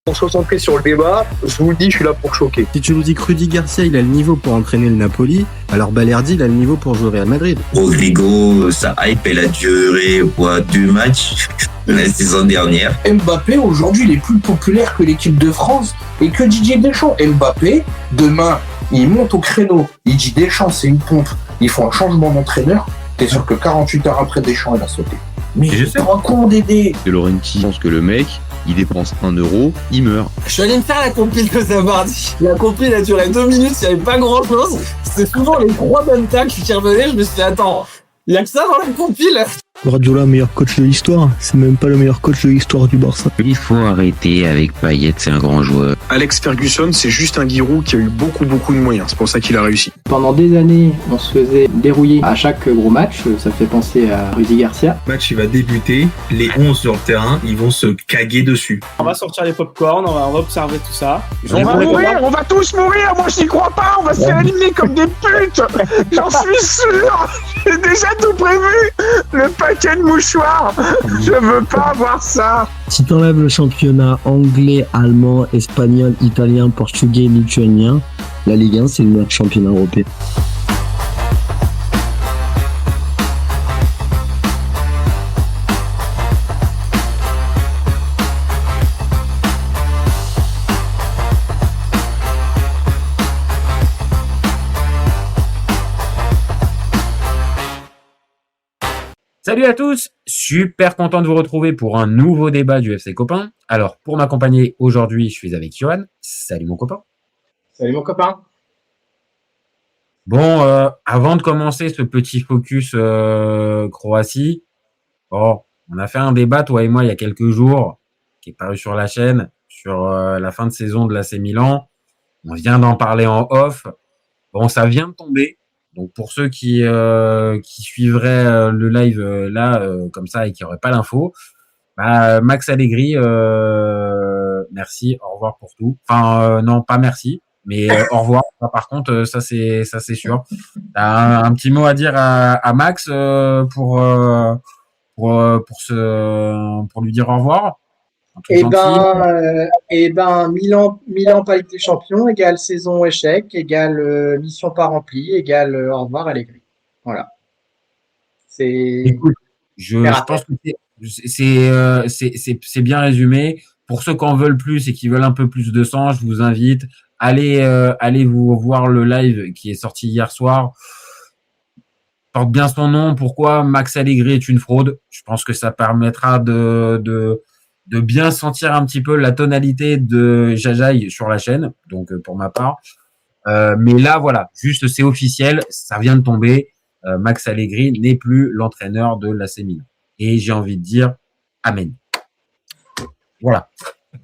Concentré sur le débat, je vous le dis, je suis là pour choquer. Si tu nous dis que Rudy Garcia, il a le niveau pour entraîner le Napoli, alors Balerdi, il a le niveau pour jouer au Real Madrid. Rodrigo, sa hype, elle a duré 2 matchs la saison dernière. Mbappé, aujourd'hui, il est plus populaire que l'équipe de France et que Didier Deschamps. Mbappé, demain, il monte au créneau. Il dit Deschamps, c'est une pompe. Il faut un changement d'entraîneur. T'es sûr que 48 heures après, Deschamps, il a sauté. Mais je sais. un con Dédé. De Laurenti pense que le mec, il dépense 1 euro, il meurt. Je suis allé me faire la compile de Zabardi. La compile a duré 2 minutes, il n'y avait pas grand chose. C'était souvent les 3 bonnes tacles qui revenaient. Je me suis dit, attends, il y a que ça dans la compile. Guardiola, meilleur coach de l'histoire. C'est même pas le meilleur coach de l'histoire du Barça. Il faut arrêter avec Payet, c'est un grand joueur. Alex Ferguson, c'est juste un Giroud qui a eu beaucoup de moyens. C'est pour ça qu'il a réussi. Pendant des années, on se faisait dérouiller à chaque gros match. Ça fait penser à Rudy Garcia. Le match, il va débuter. Les 11 sur le terrain, ils vont se caguer dessus. On va sortir les pop-corn, on va observer tout ça. On va mourir, on va tous mourir. Moi, j'y crois pas. On va se faire éliminer comme des putes. J'en suis sûr. J'ai déjà tout prévu. Le paquet de mouchoirs. Je veux pas voir ça. Si t'enlèves le championnat anglais, allemand, espagnol, italien, portugais, lituanien, la Ligue 1, c'est le meilleur championnat européen. Salut à tous, super content de vous retrouver pour un nouveau débat du FC Copain. Alors, pour m'accompagner aujourd'hui, je suis avec Johan. Salut mon copain. Salut mon copain. Bon, avant de commencer ce petit focus Croatie, on a fait un débat, toi et moi, il y a quelques jours, qui est paru sur la chaîne, sur la fin de saison de l'AC Milan. On vient d'en parler en off. Bon, ça vient de tomber. Donc pour ceux qui suivraient le live là comme ça et qui n'auraient pas l'info, Max Allegri, merci, au revoir pour tout. Enfin non, pas merci, mais au revoir. Par contre, ça c'est sûr. T'as un petit mot à dire à Max pour lui dire au revoir. Milan pas Ligue des Champions égale saison échec égale mission pas remplie égale au revoir Allegri. Voilà. Écoute, je pense que c'est bien résumé. Pour ceux qui en veulent plus et qui veulent un peu plus de sang, je vous invite allez vous voir le live qui est sorti hier soir. Porte bien son nom. Pourquoi Max Allegri est une fraude? Je pense que ça permettra de bien sentir un petit peu la tonalité de Jajaï sur la chaîne, donc pour ma part. Mais là, voilà, juste c'est officiel, ça vient de tomber. Max Allegri n'est plus l'entraîneur de l'AC Milan. Et j'ai envie de dire amen. Voilà.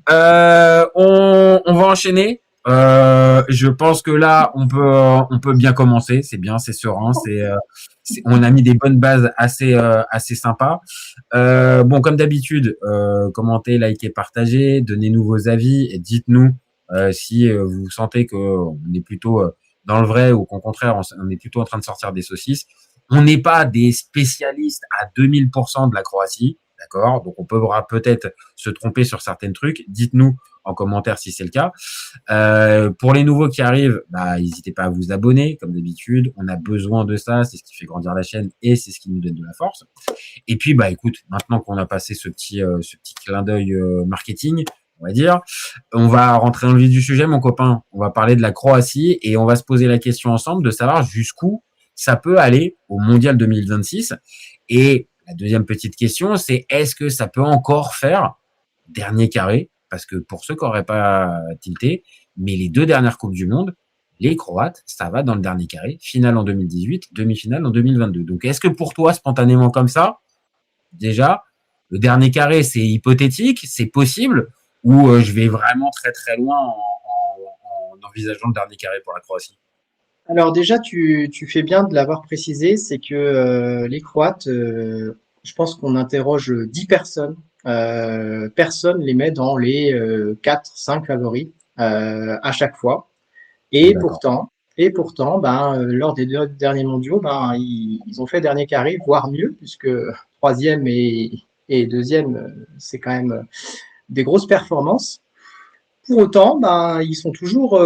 On va enchaîner. Je pense que là, on peut bien commencer. C'est bien, c'est serein, on a mis des bonnes bases assez sympas. Bon, comme d'habitude, commentez, likez, partagez, donnez-nous vos avis et dites-nous si vous sentez qu'on est plutôt dans le vrai ou qu'au contraire, on est plutôt en train de sortir des saucisses. On n'est pas des spécialistes à 2000% de la Croatie, d'accord? Donc, on pourra peut-être se tromper sur certains trucs. Dites-nous en commentaire si c'est le cas. Pour les nouveaux qui arrivent, n'hésitez pas à vous abonner, comme d'habitude. On a besoin de ça, c'est ce qui fait grandir la chaîne et c'est ce qui nous donne de la force. Et puis, écoute, maintenant qu'on a passé ce petit clin d'œil marketing, on va dire, on va rentrer dans le vif du sujet, mon copain. On va parler de la Croatie et on va se poser la question ensemble de savoir jusqu'où ça peut aller au Mondial 2026. Et la deuxième petite question, c'est est-ce que ça peut encore faire dernier carré? Parce que pour ceux qui n'auraient pas tilté, mais les 2 dernières Coupes du Monde, les Croates, ça va dans le dernier carré, finale en 2018, demi-finale en 2022. Donc, est-ce que pour toi, spontanément comme ça, déjà, le dernier carré, c'est hypothétique, c'est possible, ou je vais vraiment très très loin en envisageant le dernier carré pour la Croatie? Alors déjà, tu fais bien de l'avoir précisé, c'est que les Croates, je pense qu'on interroge 10 personnes. Personne les met dans les 4-5 favoris à chaque fois. Et pourtant, lors des 2 derniers mondiaux, ils ont fait dernier carré, voire mieux, puisque 3e et 2e, c'est quand même des grosses performances. pour autant, ben, ils sont toujours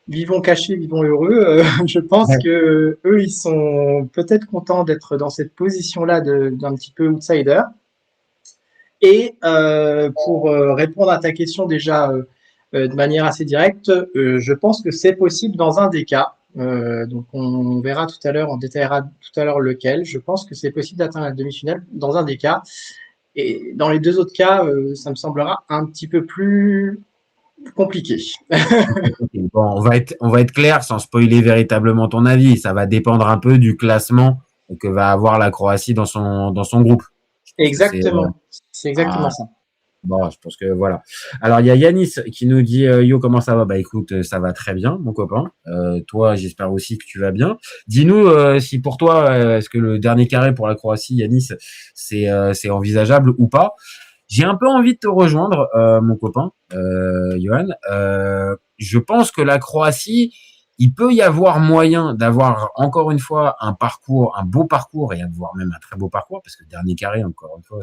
vivons cachés, vivons heureux. Je pense que eux, ils sont peut-être contents d'être dans cette position-là d'un petit peu outsider. Et pour répondre à ta question déjà de manière assez directe, je pense que c'est possible dans un des cas. Donc on verra tout à l'heure, on détaillera tout à l'heure lequel. Je pense que c'est possible d'atteindre la demi-finale dans un des cas. Et dans les deux autres cas, ça me semblera un petit peu plus compliqué. Bon, on va être clair sans spoiler véritablement ton avis. Ça va dépendre un peu du classement que va avoir la Croatie dans son groupe. Exactement. C'est exactement ça. Bon, je pense que voilà. Alors, il y a Yanis qui nous dit Yo, comment ça va? Bah écoute, ça va très bien, mon copain. Toi, j'espère aussi que tu vas bien. Dis-nous si pour toi, est-ce que le dernier carré pour la Croatie, Yanis, c'est envisageable ou pas? J'ai un peu envie de te rejoindre, mon copain, Johan. Je pense que la Croatie, il peut y avoir moyen d'avoir encore une fois un beau parcours et voire même un très beau parcours, parce que le dernier carré, encore une fois,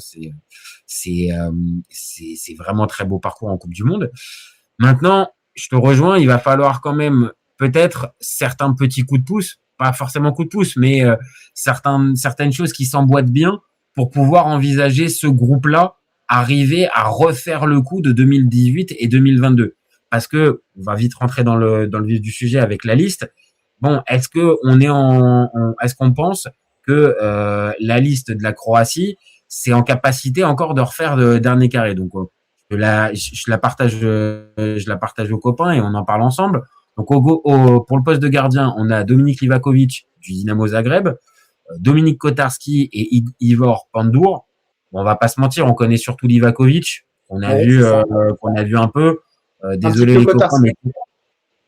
c'est vraiment très beau parcours en Coupe du Monde. Maintenant, je te rejoins, il va falloir quand même peut-être certains petits coups de pouce, pas forcément coups de pouce, mais certaines choses qui s'emboîtent bien pour pouvoir envisager ce groupe-là arriver à refaire le coup de 2018 et 2022. Parce que on va vite rentrer dans le vif du sujet avec la liste. Bon, est-ce qu'on pense que la liste de la Croatie, c'est en capacité encore de refaire le dernier carré? Donc je la partage aux copains et on en parle ensemble. Donc pour le poste de gardien, on a Dominik Livakovic du Dinamo Zagreb, Dominik Kotarski et Ivor Pandur. Bon, on va pas se mentir, on connaît surtout Livakovic, qu'on a vu un peu. Désolé les copains, mais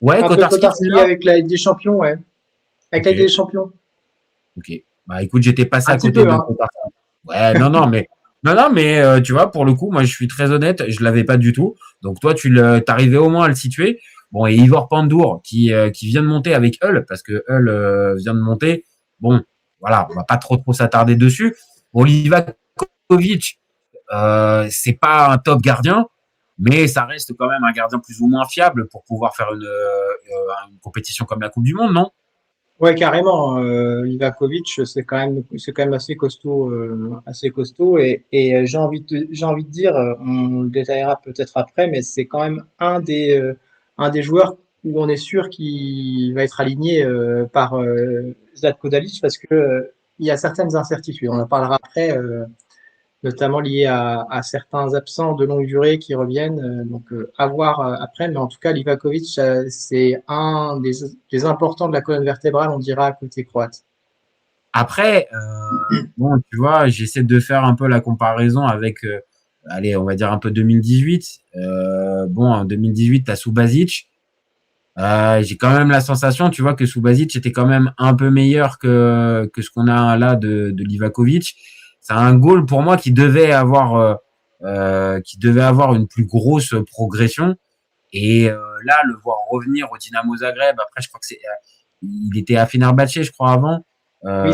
ouais, Kotarski avec la Ligue des Champions, ouais. Avec la Ligue des Champions. Ok. Bah écoute, j'étais passé à côté de Kotarski. Ouais, non, mais tu vois, pour le coup, moi je suis très honnête, je l'avais pas du tout. Donc toi, t'arrivais au moins à le situer. Bon, et Ivor Pandur qui vient de monter avec Hull, parce que Hull vient de monter. Bon, voilà, on va pas trop s'attarder dessus. Bon, Livakovic, c'est pas un top gardien, mais ça reste quand même un gardien plus ou moins fiable pour pouvoir faire une compétition comme la Coupe du Monde, non? Ouais, carrément. Livakovic, c'est quand même assez costaud, et j'ai envie de dire, on le détaillera peut-être après, mais c'est quand même un des joueurs où on est sûr qu'il va être aligné par Zlatko Dalic, parce que il y a certaines incertitudes. On en parlera après. Notamment liés à certains absents de longue durée qui reviennent. Donc, à voir après. Mais en tout cas, Livakovic, c'est un des importants de la colonne vertébrale, on dira, côté croate. Après, bon, tu vois, j'essaie de faire un peu la comparaison avec, allez, on va dire un peu 2018. Bon, en 2018, t'as Subasic. J'ai quand même la sensation, tu vois, que Subasic était quand même un peu meilleur que ce qu'on a là de Livakovic. C'est un goal pour moi qui devait avoir une plus grosse progression. Et là, le voir revenir au Dinamo Zagreb, après, je crois que il était à Fenerbahçe, je crois, avant. Oui,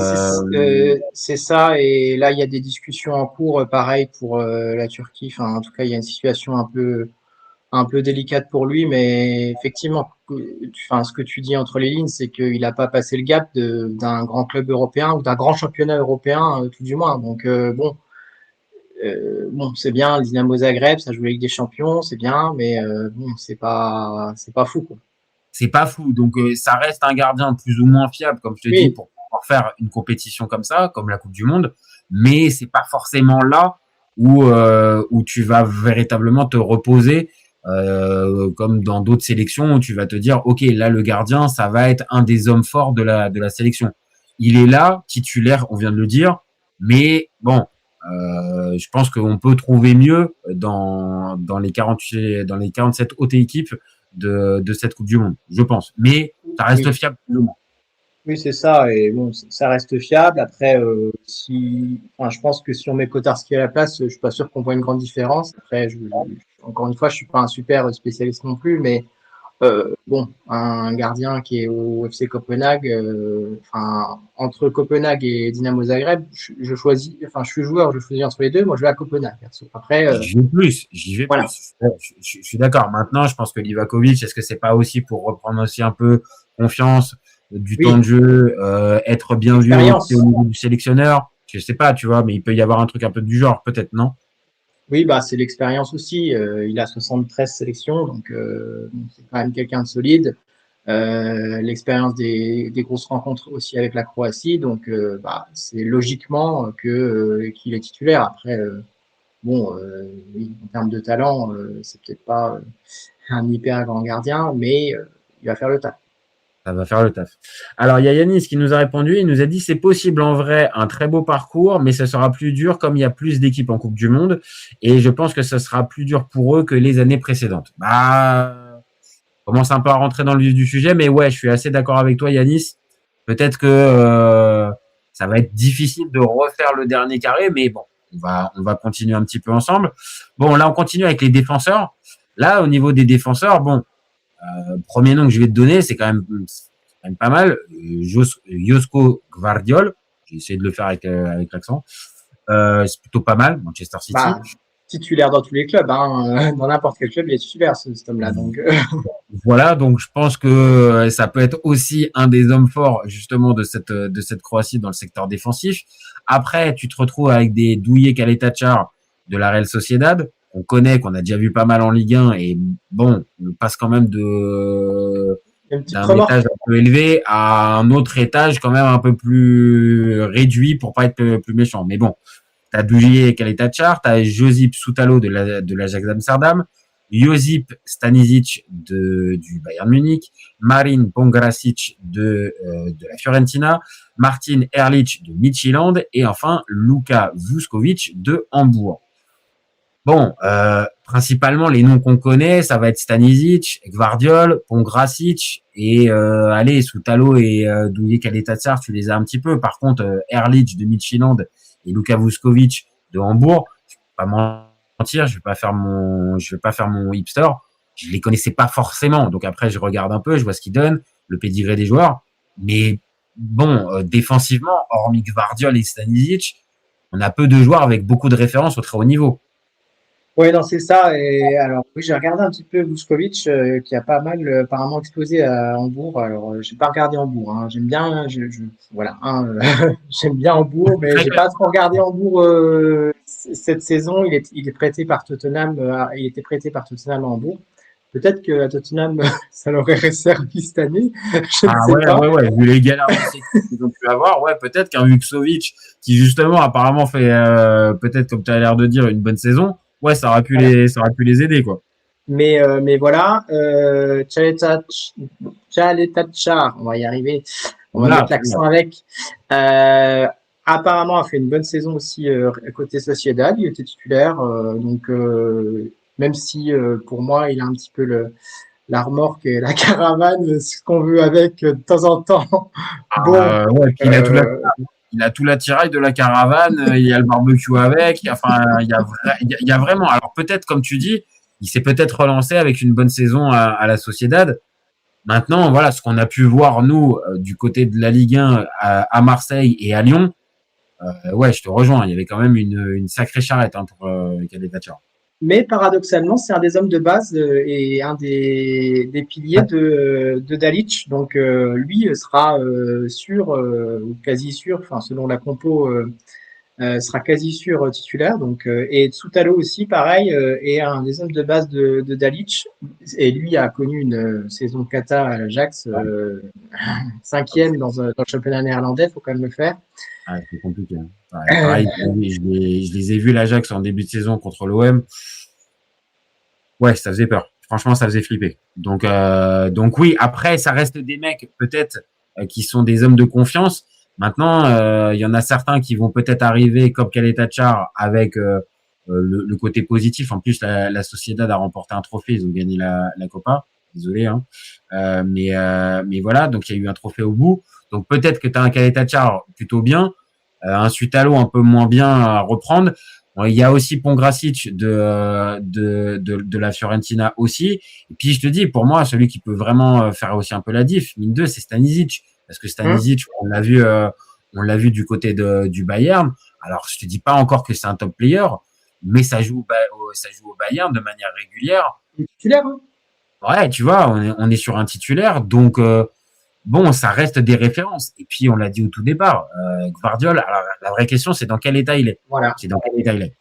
c'est ça. Et là, il y a des discussions en cours, pareil pour la Turquie. Enfin, en tout cas, il y a une situation un peu délicate pour lui, mais effectivement, ce que tu dis entre les lignes, c'est qu'il n'a pas passé le gap d'un grand club européen ou d'un grand championnat européen, tout du moins. Donc bon, c'est bien, le Dinamo Zagreb, ça joue la Ligue des Champions, c'est bien, mais bon, c'est pas fou, quoi. C'est pas fou, donc ça reste un gardien plus ou moins fiable, comme je te dis, pour pouvoir faire une compétition comme ça, comme la Coupe du Monde, mais c'est pas forcément là où tu vas véritablement te reposer. Comme dans d'autres sélections où tu vas te dire ok, là le gardien ça va être un des hommes forts de la sélection, il est là titulaire, on vient de le dire, mais bon, je pense qu'on peut trouver mieux dans les 47 autres équipes de cette Coupe du Monde, je pense, mais ça reste fiable plus ou moins. Oui, c'est ça, et bon, ça reste fiable. Après, je pense que si on met Kotarski à la place, je suis pas sûr qu'on voit une grande différence. Après, encore une fois, je suis pas un super spécialiste non plus, mais Bon, un gardien qui est au FC Copenhague, entre Copenhague et Dynamo Zagreb, je choisis, enfin, je suis joueur, je choisis entre les deux. Moi, je vais à Copenhague, perso. Après, J'y vais voilà. plus. Je suis d'accord. Maintenant, je pense que Livakovic, est-ce que c'est pas aussi pour reprendre aussi un peu confiance, du temps de jeu, être bien vu aussi au niveau du sélectionneur? Je sais pas, tu vois, mais il peut y avoir un truc un peu du genre, peut-être, non? Oui, bah, c'est l'expérience aussi. Il a 73 sélections, donc c'est quand même quelqu'un de solide. L'expérience des grosses rencontres aussi avec la Croatie, donc bah, c'est logiquement qu'il est titulaire. Après, oui, en termes de talent, c'est peut-être pas un hyper grand gardien, mais il va faire le taf. Ça va faire le taf. Alors, il y a Yanis qui nous a répondu. Il nous a dit c'est possible en vrai, un très beau parcours, mais ce sera plus dur comme il y a plus d'équipes en Coupe du Monde. Et je pense que ce sera plus dur pour eux que les années précédentes. Bah, on commence un peu à rentrer dans le vif du sujet, mais ouais, je suis assez d'accord avec toi, Yanis. Peut-être que ça va être difficile de refaire le dernier carré, mais bon, on va continuer un petit peu ensemble. Bon, là, on continue avec les défenseurs. Là, au niveau des défenseurs, bon, premier nom que je vais te donner, c'est quand même pas mal. Josko Gvardiol. J'ai essayé de le faire avec l'accent. C'est plutôt pas mal. Manchester City. Bah, titulaire dans tous les clubs, hein. Dans n'importe quel club, il est titulaire, cet homme-là. Donc, voilà. Donc, je pense que ça peut être aussi un des hommes forts, justement, de cette Croatie dans le secteur défensif. Après, tu te retrouves avec des Douillet Kaletačar de la Real Sociedad. On connaît, qu'on a déjà vu pas mal en Ligue 1, et bon, on passe quand même d'un étage un peu élevé à un autre étage quand même un peu plus réduit pour pas être plus méchant. Mais bon, t'as Douillet Kaletačar, t'as Josip Soutalo de l'Ajax Amsterdam, Josip Stanisic du Bayern Munich, Marin Pongracic de la Fiorentina, Martin Ehrlich de Midtjylland et enfin Luka Vuskovic de Hambourg. Bon, principalement les noms qu'on connaît, ça va être Stanisic, Gvardiol, Pongracic et allez, Soutalo et Douillet Kaletačar, tu les as un petit peu. Par contre, Ehrlich de Midtjylland et Luka Vuskovic de Hambourg, je vais pas mentir, je vais pas faire mon hipster. Je les connaissais pas forcément, donc après je regarde un peu, je vois ce qu'ils donnent, le pédigré des joueurs. Mais bon, défensivement, hormis Gvardiol et Stanisic, on a peu de joueurs avec beaucoup de références au très haut niveau. Oui, non, c'est ça. Et alors, oui, j'ai regardé un petit peu Vuskovic, qui a pas mal apparemment explosé à Hambourg. Alors, j'ai pas regardé Hambourg. Hein. J'aime bien, voilà, hein, j'aime bien Hambourg, mais j'ai pas trop regardé Hambourg cette saison. Il est prêté par Tottenham. Il était prêté par Tottenham à Hambourg. Peut-être que à Tottenham, ça l'aurait servi cette année. Je ne sais pas. Ouais. Vu les galères qu'ils ont pu avoir, ouais, peut-être qu'un Vuskovic qui justement apparemment fait peut-être comme tu as l'air de dire une bonne saison. Ouais, ça aurait pu les aider, quoi. Mais voilà, Kaletačar, on va y arriver. On va mettre l'accent avec. Apparemment, a fait une bonne saison aussi côté Sociedad. Il était titulaire, donc même si pour moi, il a un petit peu la remorque et la caravane, ce qu'on veut avec de temps en temps. Bon, il a tout l'attirail de la caravane, il y a le barbecue avec, il y a vraiment. Alors peut-être, comme tu dis, il s'est peut-être relancé avec une bonne saison à la Sociedad. Maintenant, voilà, ce qu'on a pu voir, nous, du côté de la Ligue 1 à Marseille et à Lyon, ouais, je te rejoins, il y avait quand même une sacrée charrette pour Kaletačar. Mais paradoxalement, c'est un des hommes de base et un des piliers de Dalic. Donc lui sera sûr, ou quasi sûr, enfin selon la compo, sera quasi sûr titulaire. Donc et Soutalo aussi, pareil, est un des hommes de base de Dalic. Et lui a connu une saison cata à l'Ajax, 5e dans le championnat néerlandais, faut quand même le faire. Ah, c'est compliqué. Hein. Pareil, je les ai vus l'Ajax en début de saison contre l'OM. Ouais, ça faisait peur. Franchement, ça faisait flipper. Donc oui, après, ça reste des mecs peut-être qui sont des hommes de confiance. Maintenant, il y en a certains qui vont peut-être arriver comme Kaletačar avec le côté positif. En plus, la Sociedad a remporté un trophée. Ils ont gagné la Copa. Désolé, hein. Mais voilà, donc il y a eu un trophée au bout. Donc peut-être que tu as un Kaletačar plutôt bien, un Soutalo un peu moins bien à reprendre. Il y a aussi Pongracic de la Fiorentina aussi. Et puis, je te dis, pour moi, celui qui peut vraiment faire aussi un peu la diff, mine 2, c'est Stanisic. Parce que Stanisic, on l'a vu du côté du Bayern. Alors, je te dis pas encore que c'est un top player, mais ça joue au Bayern de manière régulière. Titulaire, hein. Ouais, tu vois, on est sur un titulaire, donc bon, ça reste des références. Et puis, on l'a dit au tout départ, Gvardiol, alors la vraie question, c'est dans quel état il est. Voilà. C'est dans quel état il est.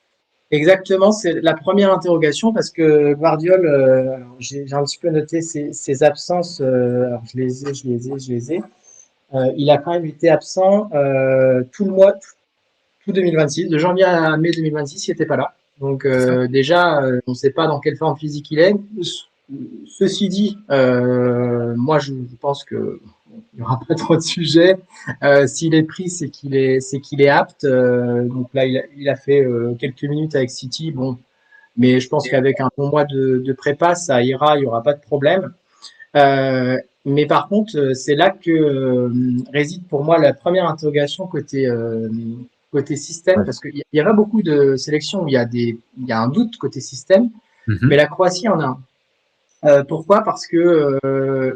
Exactement, c'est la première interrogation parce que Gvardiol, alors, j'ai un petit peu noté ses absences, alors je les ai. Il a quand même été absent tout 2026, de janvier à mai 2026, il n'était pas là. Donc déjà, on ne sait pas dans quelle forme physique il est. Ceci dit, moi je pense que il n'y aura pas trop de sujets. S'il est pris, c'est qu'il est apte. Donc là, il a fait quelques minutes avec City. Bon, mais je pense qu'avec un bon mois de prépa, ça ira, il n'y aura pas de problème. Mais par contre, c'est là que réside pour moi la première interrogation côté système, parce qu'il y a pas beaucoup de sélections où il y a un doute côté système, mais la Croatie en a un. Pourquoi? Parce que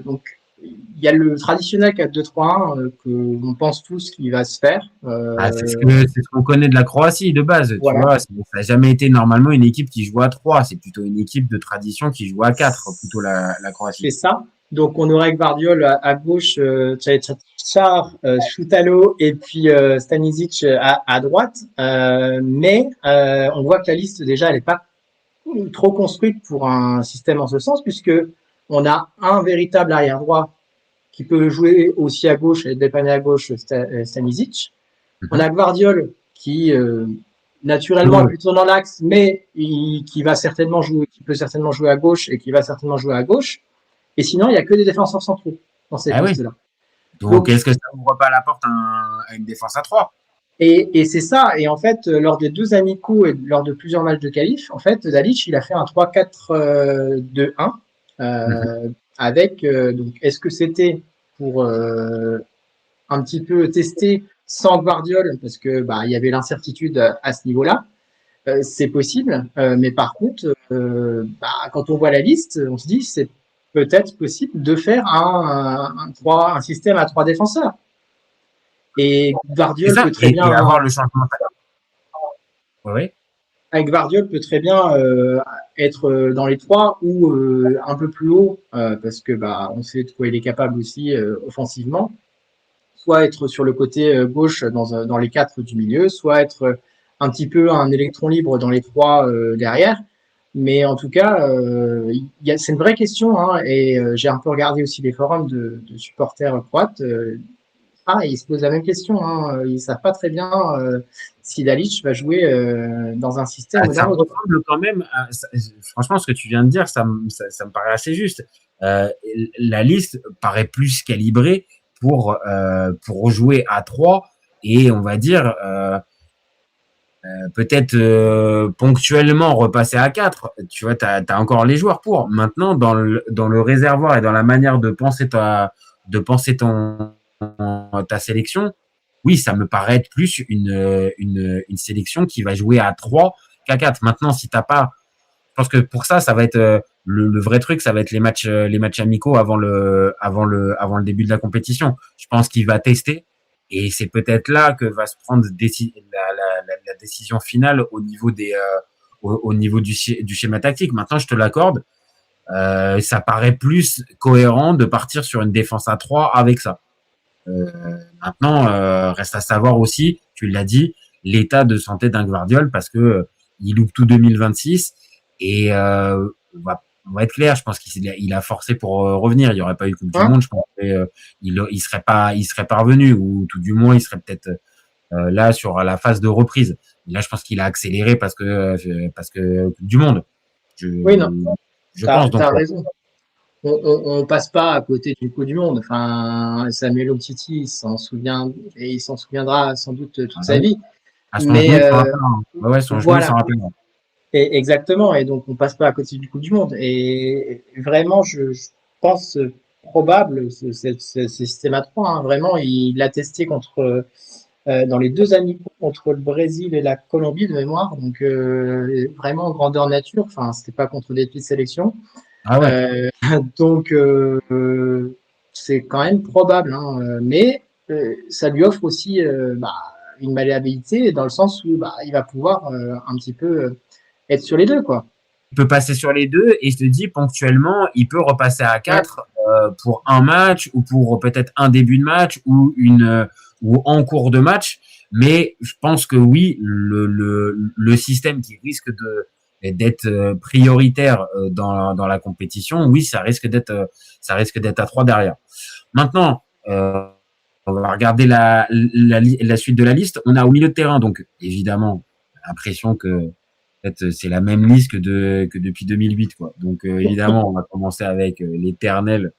donc il y a le traditionnel 4-2-3-1 que on pense tous qu'il va se faire. C'est ce qu'on connaît de la Croatie de base. Voilà. Tu vois, ça n'a jamais été normalement une équipe qui joue à 3. C'est plutôt une équipe de tradition qui joue à 4, plutôt la Croatie. C'est ça. Donc on aurait Gvardiol à gauche, Char, Šutalo et puis Stanisic à droite. Mais on voit que la liste déjà elle n'est pas trop construite pour un système en ce sens, puisque on a un véritable arrière droit qui peut jouer aussi à gauche et dépanner à gauche Stanisic. On a Gvardiol qui naturellement est plutôt dans l'axe, mais qui peut certainement jouer à gauche et qui va certainement jouer à gauche. Et sinon, il n'y a que des défenseurs centraux dans cette liste-là. Donc, est-ce que ça n'ouvre pas la porte à une défense à 3? Et c'est ça. Et en fait, lors des 2 amicaux et lors de plusieurs matchs de qualif, en fait, Dalic, il a fait un 3-4-2-1 avec. Donc, est-ce que c'était pour un petit peu tester sans Gvardiol, parce que il y avait l'incertitude à ce niveau-là. C'est possible, mais par contre, quand on voit la liste, on se dit c'est peut-être possible de faire un système à 3 défenseurs. Et Gvardiol peut très bien avoir le changement. Oui. Avec Gvardiol peut très bien être dans les 3 ou un peu plus haut, parce que on sait de quoi il est capable aussi offensivement. Soit être sur le côté gauche dans les 4 du milieu, soit être un petit peu un électron libre dans les 3 derrière. Mais en tout cas, c'est une vraie question, hein, et j'ai un peu regardé aussi les forums de supporters croates. Ils se posent la même question. Hein, ils ne savent pas très bien si Dalic va jouer dans un système. Ça ressemble quand même. Franchement, ce que tu viens de dire, ça me paraît assez juste. La liste paraît plus calibrée pour jouer à 3 et on va dire peut-être ponctuellement repasser à 4. Tu vois, t'as encore les joueurs pour. Maintenant, dans le réservoir et dans la manière de penser ta sélection, oui, ça me paraît être plus une sélection qui va jouer à 3 qu'à 4. Maintenant, si t'as pas, je pense que pour ça va être le vrai truc, ça va être les matchs amicaux avant le début de la compétition. Je pense qu'il va tester. Et c'est peut-être là que va se prendre la décision finale au niveau du schéma tactique. Maintenant, je te l'accorde, ça paraît plus cohérent de partir sur une défense à 3 avec ça. Maintenant, reste à savoir aussi, tu l'as dit, l'état de santé d'un Gvardiol, parce que il loupe tout 2026 et on va être clair, je pense qu'il a forcé pour revenir. Il n'y aurait pas eu Coupe du Monde, je pense qu'il serait pas revenu, ou tout du moins il serait peut-être là sur la phase de reprise. Et là, je pense qu'il a accéléré parce que Coupe du Monde. Oui, non. Je pense. T'as raison. On passe pas à côté du Coupe du Monde. Enfin, Samuel Umtiti, il s'en souvient et il s'en souviendra sans doute toute sa vie. Mais son genou s'en rappelle. Et exactement, et donc on passe pas à côté du Coupe du Monde. Et vraiment, je pense probable ce système à 3. Hein, vraiment, il l'a testé contre dans les 2 amicaux contre le Brésil et la Colombie de mémoire. Donc vraiment grandeur nature. Enfin, c'était pas contre des petites sélections. Ah ouais. Donc c'est quand même probable, hein, mais ça lui offre aussi une malléabilité dans le sens où il va pouvoir un petit peu être sur les deux, quoi. Il peut passer sur les deux et je te dis ponctuellement, il peut repasser à 4 pour un match ou pour peut-être un début de match ou en cours de match. Mais je pense que oui, le système qui risque d'être prioritaire dans la compétition, oui, ça risque d'être à 3 derrière. Maintenant, on va regarder la suite de la liste. On a au milieu de terrain, donc évidemment, l'impression que c'est la même liste que depuis 2008, quoi. Donc évidemment, on va commencer avec l'éternel,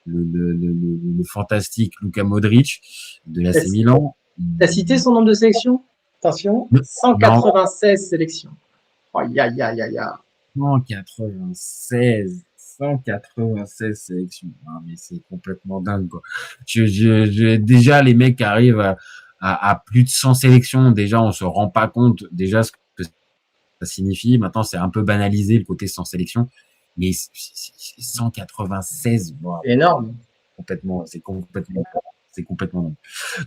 le fantastique Luka Modric de l'AC Milan. T'as cité son nombre de sélections? Attention, 196 sélections. Aïe, aïe, aïe, aïe, aïe. 196 sélections. Ah, mais c'est complètement dingue, quoi. Déjà, les mecs qui arrivent à plus de 100 sélections, déjà, on se rend pas compte, déjà, ce que ça signifie. Maintenant, c'est un peu banalisé, le côté sans sélection. Mais 196, wow. C'est énorme. C'est complètement dingue.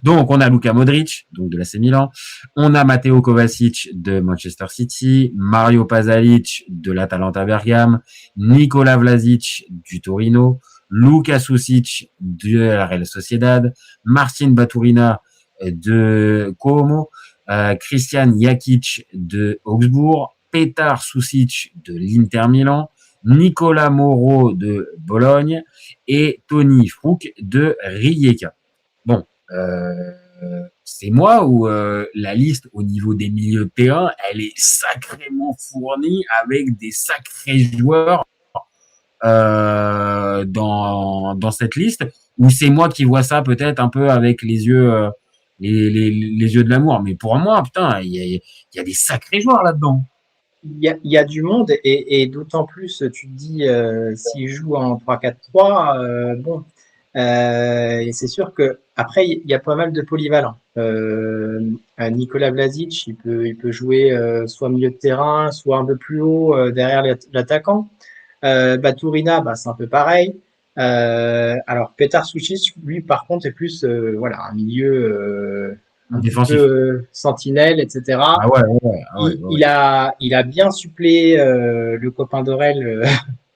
Donc, on a Luka Modric, donc de l'AC Milan. On a Matteo Kovacic de Manchester City, Mario Pasalic de l'Atalanta Bergame, Nikola Vlasic du Torino, Luka Susic de la Real Sociedad, Marcin Baturina de Como, Christian Jakic de Augsbourg, Petar Susic de l'Inter Milan, Nicolas Moro de Bologne et Tony Frouk de Rijeka. Bon, c'est moi où la liste au niveau des milieux de terrain, elle est sacrément fournie avec des sacrés joueurs dans cette liste, ou c'est moi qui vois ça peut-être un peu avec les yeux les yeux de l'amour. Mais pour moi, putain, il y a des sacrés joueurs là-dedans. Il y a du monde et d'autant plus, tu te dis, s'il joue en 3-4-3, bon, et c'est sûr que après il y a pas mal de polyvalents. Nicolas Vlasic, il peut jouer soit milieu de terrain, soit un peu plus haut derrière l'attaquant. Baturina, c'est un peu pareil. Alors Petar Sušić, lui par contre est plus un milieu un défensif, peu sentinelle, etc. Ah ouais. Il a bien suppléé le copain d'Aurel,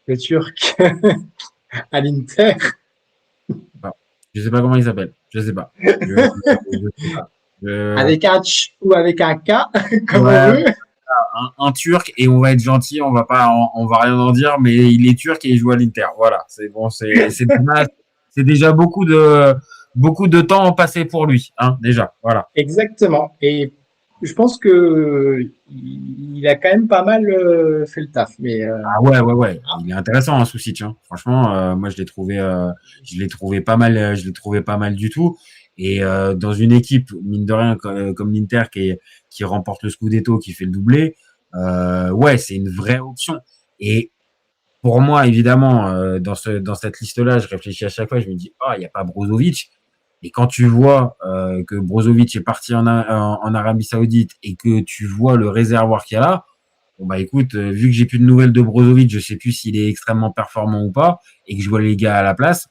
le Turc, à l'Inter. Je sais pas comment il s'appelle. Je sais pas. Je sais pas. Avec un ch ou avec un K, comme ouais, on veut. Un Turc, et on va être gentil, on va rien en dire, mais il est turc et il joue à l'Inter. Voilà, c'est bon, c'est dommage. C'est déjà beaucoup de temps passé pour lui, hein, déjà. Voilà. Exactement. Et je pense que il a quand même pas mal fait le taf. Mais ah ouais. Il est intéressant, hein, Sušić, hein. Franchement, moi je l'ai trouvé pas mal. Je l'ai trouvé pas mal du tout. Et dans une équipe mine de rien comme l'Inter qui remporte le Scudetto, qui fait le doublé, ouais, c'est une vraie option. Et pour moi, évidemment, dans cette liste-là, je réfléchis à chaque fois, je me dis, il y a pas Brozovic. Et quand tu vois que Brozovic est parti en Arabie Saoudite et que tu vois le réservoir qu'il y a là, bon écoute, vu que j'ai plus de nouvelles de Brozovic, je sais plus s'il est extrêmement performant ou pas, et que je vois les gars à la place,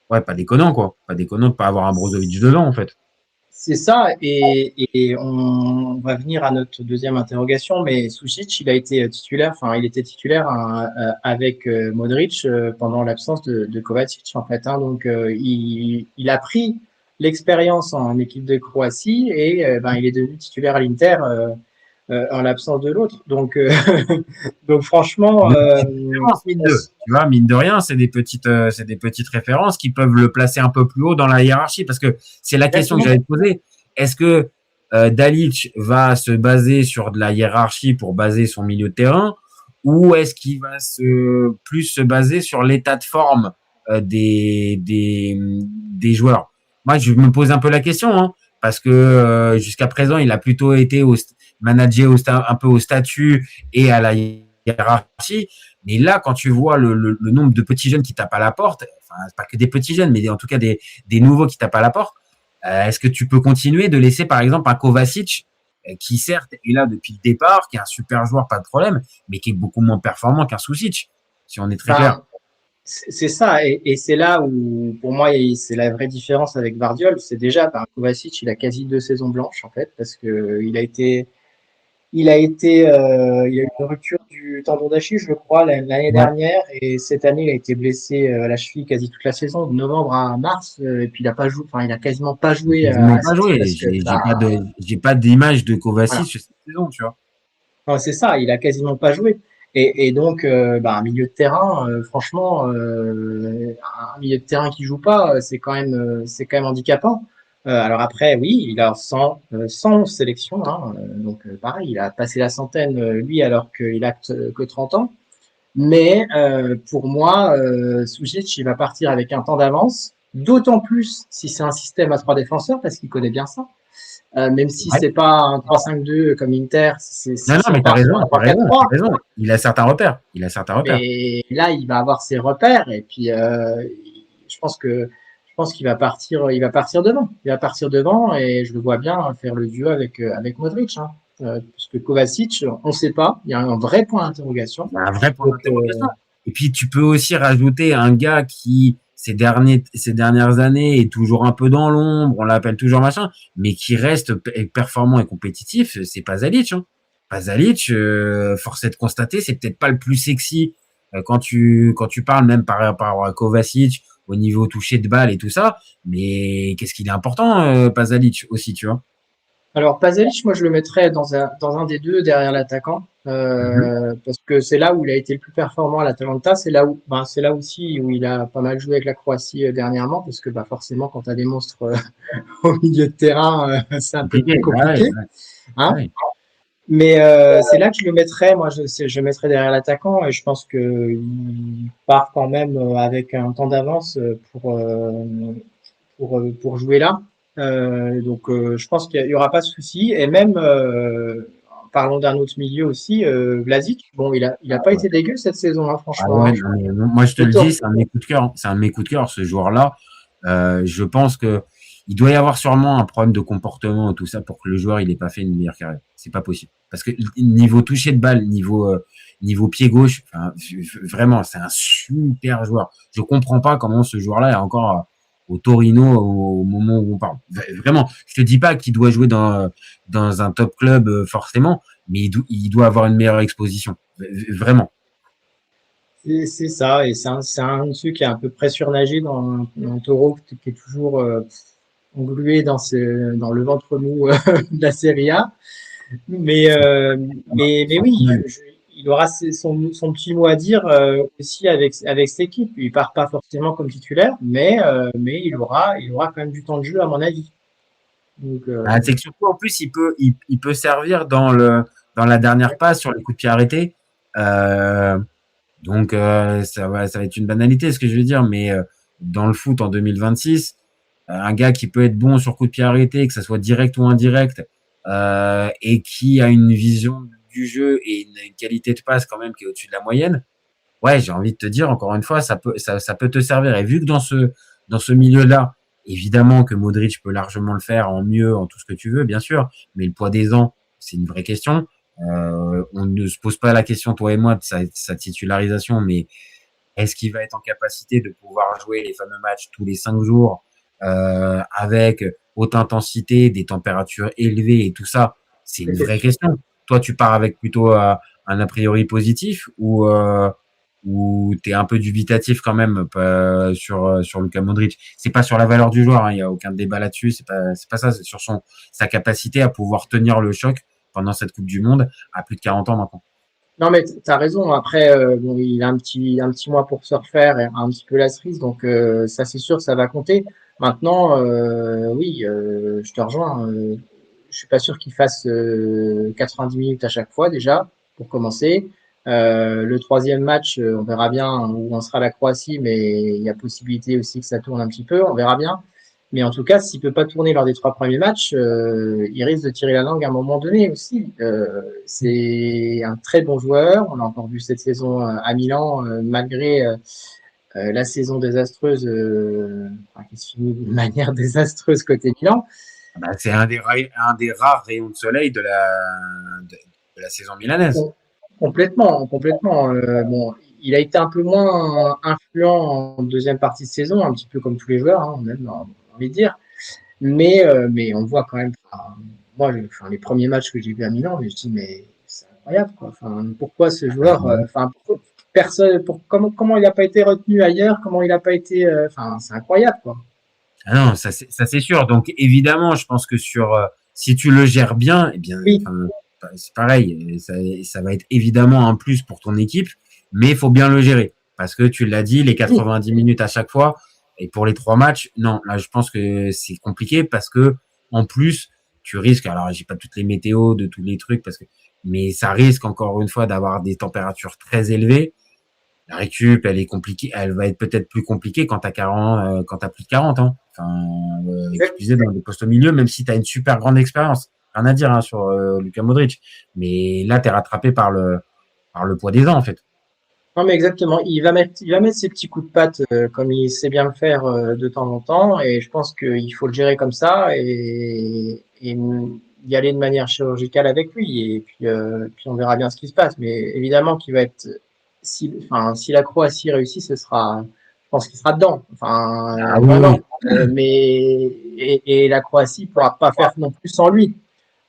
ouais, pas déconnant, quoi. Pas déconnant de pas avoir un Brozovic dedans, en fait. c'est ça, et on va venir à notre deuxième interrogation, mais Sušić, il était titulaire avec Modric pendant l'absence de Kovacic, en fait, hein. Donc il a pris l'expérience en équipe de Croatie et il est devenu titulaire à l'Inter en l'absence de l'autre. Donc franchement, tu vois, mine de rien, c'est des petites références qui peuvent le placer un peu plus haut dans la hiérarchie, parce que c'est la question que j'avais posée. Est-ce que Dalic va se baser sur de la hiérarchie pour baser son milieu de terrain, ou est-ce qu'il va plus se baser sur l'état de forme des joueurs? Moi, je me pose un peu la question, hein, parce que jusqu'à présent, il a plutôt été managé un peu au statut et à la hiérarchie. Mais là, quand tu vois le nombre de petits jeunes qui tapent à la porte, enfin, c'est pas que des petits jeunes, mais en tout cas des nouveaux qui tapent à la porte, Est-ce que tu peux continuer de laisser, par exemple, un Kovacic qui, certes, est là depuis le départ, qui est un super joueur, pas de problème, mais qui est beaucoup moins performant qu'un Susic, si on est très clair. C'est ça, et c'est là où, pour moi, c'est la vraie différence avec Vardiol. C'est déjà, Kovacic, il a quasi 2 saisons blanches, en fait, parce que il a eu une rupture du tendon d'Achille, je crois, l'année dernière, et cette année, il a été blessé à la cheville quasi toute la saison, de novembre à mars, et puis il a pas joué, il a quasiment pas joué. J'ai pas d'image de Kovacic cette saison, tu vois. Non, c'est ça, il a quasiment pas joué. Et donc, un milieu de terrain, franchement, un milieu de terrain qui joue pas, c'est quand même handicapant. Alors après, oui, il a 100 sélections, hein, donc pareil, il a passé la centaine, lui, alors qu'il a que 30 ans. Mais pour moi, Sujic, il va partir avec un temps d'avance, d'autant plus si c'est un système à 3 défenseurs, parce qu'il connaît bien ça. Même si c'est pas un 3-5-2 comme Inter, non, mais t'as raison. Il a certains repères. Et là, il va avoir ses repères, et puis je pense qu'il va partir devant. Il va partir devant, et je le vois bien faire le duo avec Modric, hein. Parce que Kovacic, on ne sait pas. Il y a un vrai point d'interrogation. Et puis tu peux aussi rajouter un gars qui ces dernières années est toujours un peu dans l'ombre, on l'appelle toujours machin, mais qui reste performant et compétitif, c'est Pasalic, hein. Pasalic, force est de constater, c'est peut-être pas le plus sexy quand tu parles même par rapport à Kovacic au niveau touché de balle et tout ça, mais qu'est-ce qu'il est important, Pasalic aussi, tu vois. Alors Pasalic, moi je le mettrais dans un des deux derrière l'attaquant, parce que c'est là où il a été le plus performant à l'Atalanta, c'est là aussi où il a pas mal joué avec la Croatie dernièrement, parce que forcément quand tu as des monstres au milieu de terrain, c'est un peu plus compliqué. Mais c'est là que je le mettrais, moi je mettrais derrière l'attaquant, et je pense qu'il part quand même avec un temps d'avance pour jouer là. Donc je pense qu'il n'y aura pas de souci, et même parlons d'un autre milieu aussi, Vlasic, bon il a pas été dégueu cette saison, hein, franchement. Moi je te le dis, c'est un de mes coups de cœur, ce joueur-là. Je pense que il doit y avoir sûrement un problème de comportement et tout ça pour que le joueur il ait pas fait une meilleure carrière. C'est pas possible, parce que niveau toucher de balle, niveau pied gauche, vraiment c'est un super joueur. Je comprends pas comment ce joueur-là est encore au Torino au moment où on parle. Vraiment, je te dis pas qu'il doit jouer dans un top club forcément, mais il doit avoir une meilleure exposition. Vraiment. C'est ça, et c'est un monsieur qui est un peu pressurnagé dans Toro, qui est toujours englué dans le ventre mou de la Serie A. Mais oui, il aura son petit mot à dire aussi avec cette équipe. Il part pas forcément comme titulaire, mais il aura quand même du temps de jeu à mon avis. Donc, c'est que surtout en plus il peut servir dans la dernière passe sur les coups de pied arrêtés. Donc ça va être une banalité ce que je veux dire, mais dans le foot en 2026, un gars qui peut être bon sur coup de pied arrêté, que ça soit direct ou indirect, et qui a une vision du jeu et une qualité de passe quand même qui est au-dessus de la moyenne. Ouais, j'ai envie de te dire encore une fois, ça peut te servir. Et vu que dans ce milieu-là, évidemment que Modric peut largement le faire en mieux, en tout ce que tu veux, bien sûr, mais le poids des ans, c'est une vraie question. On ne se pose pas la question, toi et moi, de sa titularisation, mais est-ce qu'il va être en capacité de pouvoir jouer les fameux matchs tous les 5 jours avec haute intensité, des températures élevées et tout ça? C'est une vraie question. Toi, tu pars avec plutôt un a priori positif ou t'es un peu dubitatif quand même sur Luka Modric? C'est pas sur la valeur du joueur, hein, il y a aucun débat là-dessus. C'est pas ça. C'est sur sa capacité à pouvoir tenir le choc pendant cette Coupe du Monde à plus de 40 ans maintenant. Non, mais t'as raison. Après, il a un petit mois pour se refaire et un petit peu la cerise, donc ça c'est sûr, ça va compter. Maintenant, oui, je te rejoins. Je suis pas sûr qu'il fasse 90 minutes à chaque fois déjà, pour commencer. Le troisième match, on verra bien où en sera la Croatie, mais il y a possibilité aussi que ça tourne un petit peu, on verra bien. Mais en tout cas, s'il peut pas tourner lors des 3 premiers matchs, il risque de tirer la langue à un moment donné aussi. C'est un très bon joueur, on l'a encore vu cette saison à Milan, malgré la saison désastreuse, qui se finit d'une manière désastreuse côté Milan. Bah, c'est un des rares rayons de soleil de la saison milanaise. Complètement. Bon, il a été un peu moins influent en deuxième partie de saison, un petit peu comme tous les joueurs, hein, même, on envie de dire. Mais on voit quand même. Moi, les premiers matchs que j'ai vus à Milan, je me dis mais c'est incroyable, quoi. Pourquoi ce joueur, comment il n'a pas été retenu ailleurs, comment il n'a pas été, c'est incroyable, quoi. Ah non, ça c'est sûr. Donc évidemment, je pense que si tu le gères bien, eh bien, oui. C'est pareil. Ça va être évidemment un plus pour ton équipe, mais il faut bien le gérer parce que tu l'as dit, les 90 minutes à chaque fois et pour les 3 matchs, non. Là, je pense que c'est compliqué parce que en plus, tu risques. Alors, j'ai pas toutes les météos de tous les trucs mais ça risque encore une fois d'avoir des températures très élevées. La récup, elle est compliquée. Elle va être peut-être plus compliquée quand t'as plus de 40 ans. Excusez, dans des postes au milieu, même si t'as une super grande expérience. Rien à dire sur Luka Modric. Mais là, t'es rattrapé par le poids des ans, en fait. Non, mais exactement. Il va mettre ses petits coups de patte comme il sait bien le faire de temps en temps. Et je pense qu'il faut le gérer comme ça et y aller de manière chirurgicale avec lui. Et puis on verra bien ce qui se passe. Mais évidemment qu'il va être... Si la Croatie réussit, je pense qu'il sera dedans. Vraiment. Mais la Croatie ne pourra pas faire non plus sans lui.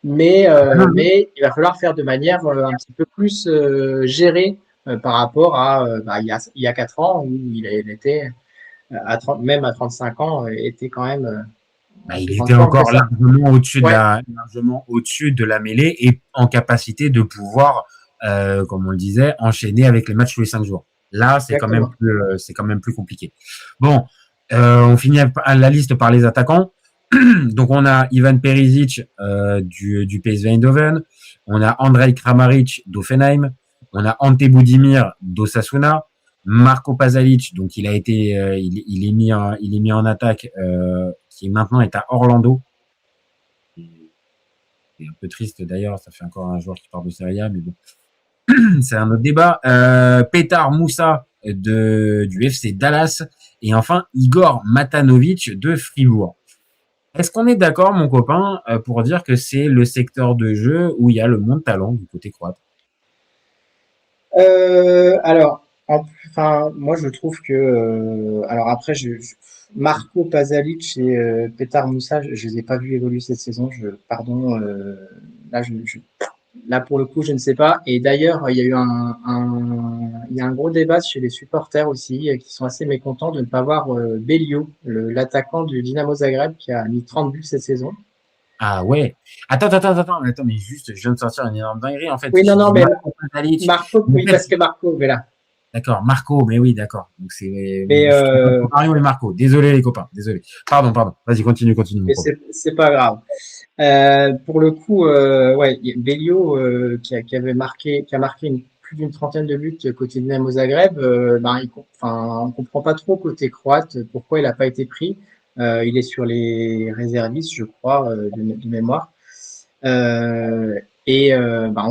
Mais il va falloir faire de manière un petit peu plus gérée par rapport à il y a 4 ans où il était même à 35 ans était quand même. Il était encore largement au-dessus de la mêlée et en capacité de pouvoir, comme on le disait, enchaîner avec les matchs tous les 5 jours. Là, c'est quand même plus compliqué. Bon, on finit la liste par les attaquants. Donc on a Ivan Perisic du PSV Eindhoven, on a Andrej Kramaric d'Hoffenheim, on a Ante Budimir d'Osasuna, Marco Pasalic, donc il est mis en attaque, qui maintenant est à Orlando. C'est un peu triste d'ailleurs, ça fait encore un joueur qui part de Serie A, mais bon, c'est un autre débat. Petar Moussa du FC Dallas et enfin Igor Matanovic de Fribourg. Est-ce qu'on est d'accord, mon copain, pour dire que c'est le secteur de jeu où il y a le moins de talent du côté croate? Alors, moi je trouve que alors après Marco Pasalic et Petar Moussa, je les ai pas vus évoluer cette saison. Là pour le coup, je ne sais pas. Et d'ailleurs, il y a eu un gros débat chez les supporters aussi, qui sont assez mécontents de ne pas voir Belio, l'attaquant du Dinamo Zagreb, qui a mis 30 buts cette saison. Ah ouais. Attends, mais juste, je viens de sortir une énorme dinguerie en fait. Oui, non, mais Marco, oui, parce que Marco, voilà. D'accord, Marco, mais oui, d'accord. Donc c'est Mario et Marco. Désolé les copains, désolé. Pardon. Vas-y, continue. Mais c'est pas grave. Pour le coup, Belio qui a marqué plus d'une trentaine de buts côté Dinamo Zagreb, on comprend pas trop côté croate pourquoi il n'a pas été pris. Il est sur les réservistes, je crois, de mémoire. On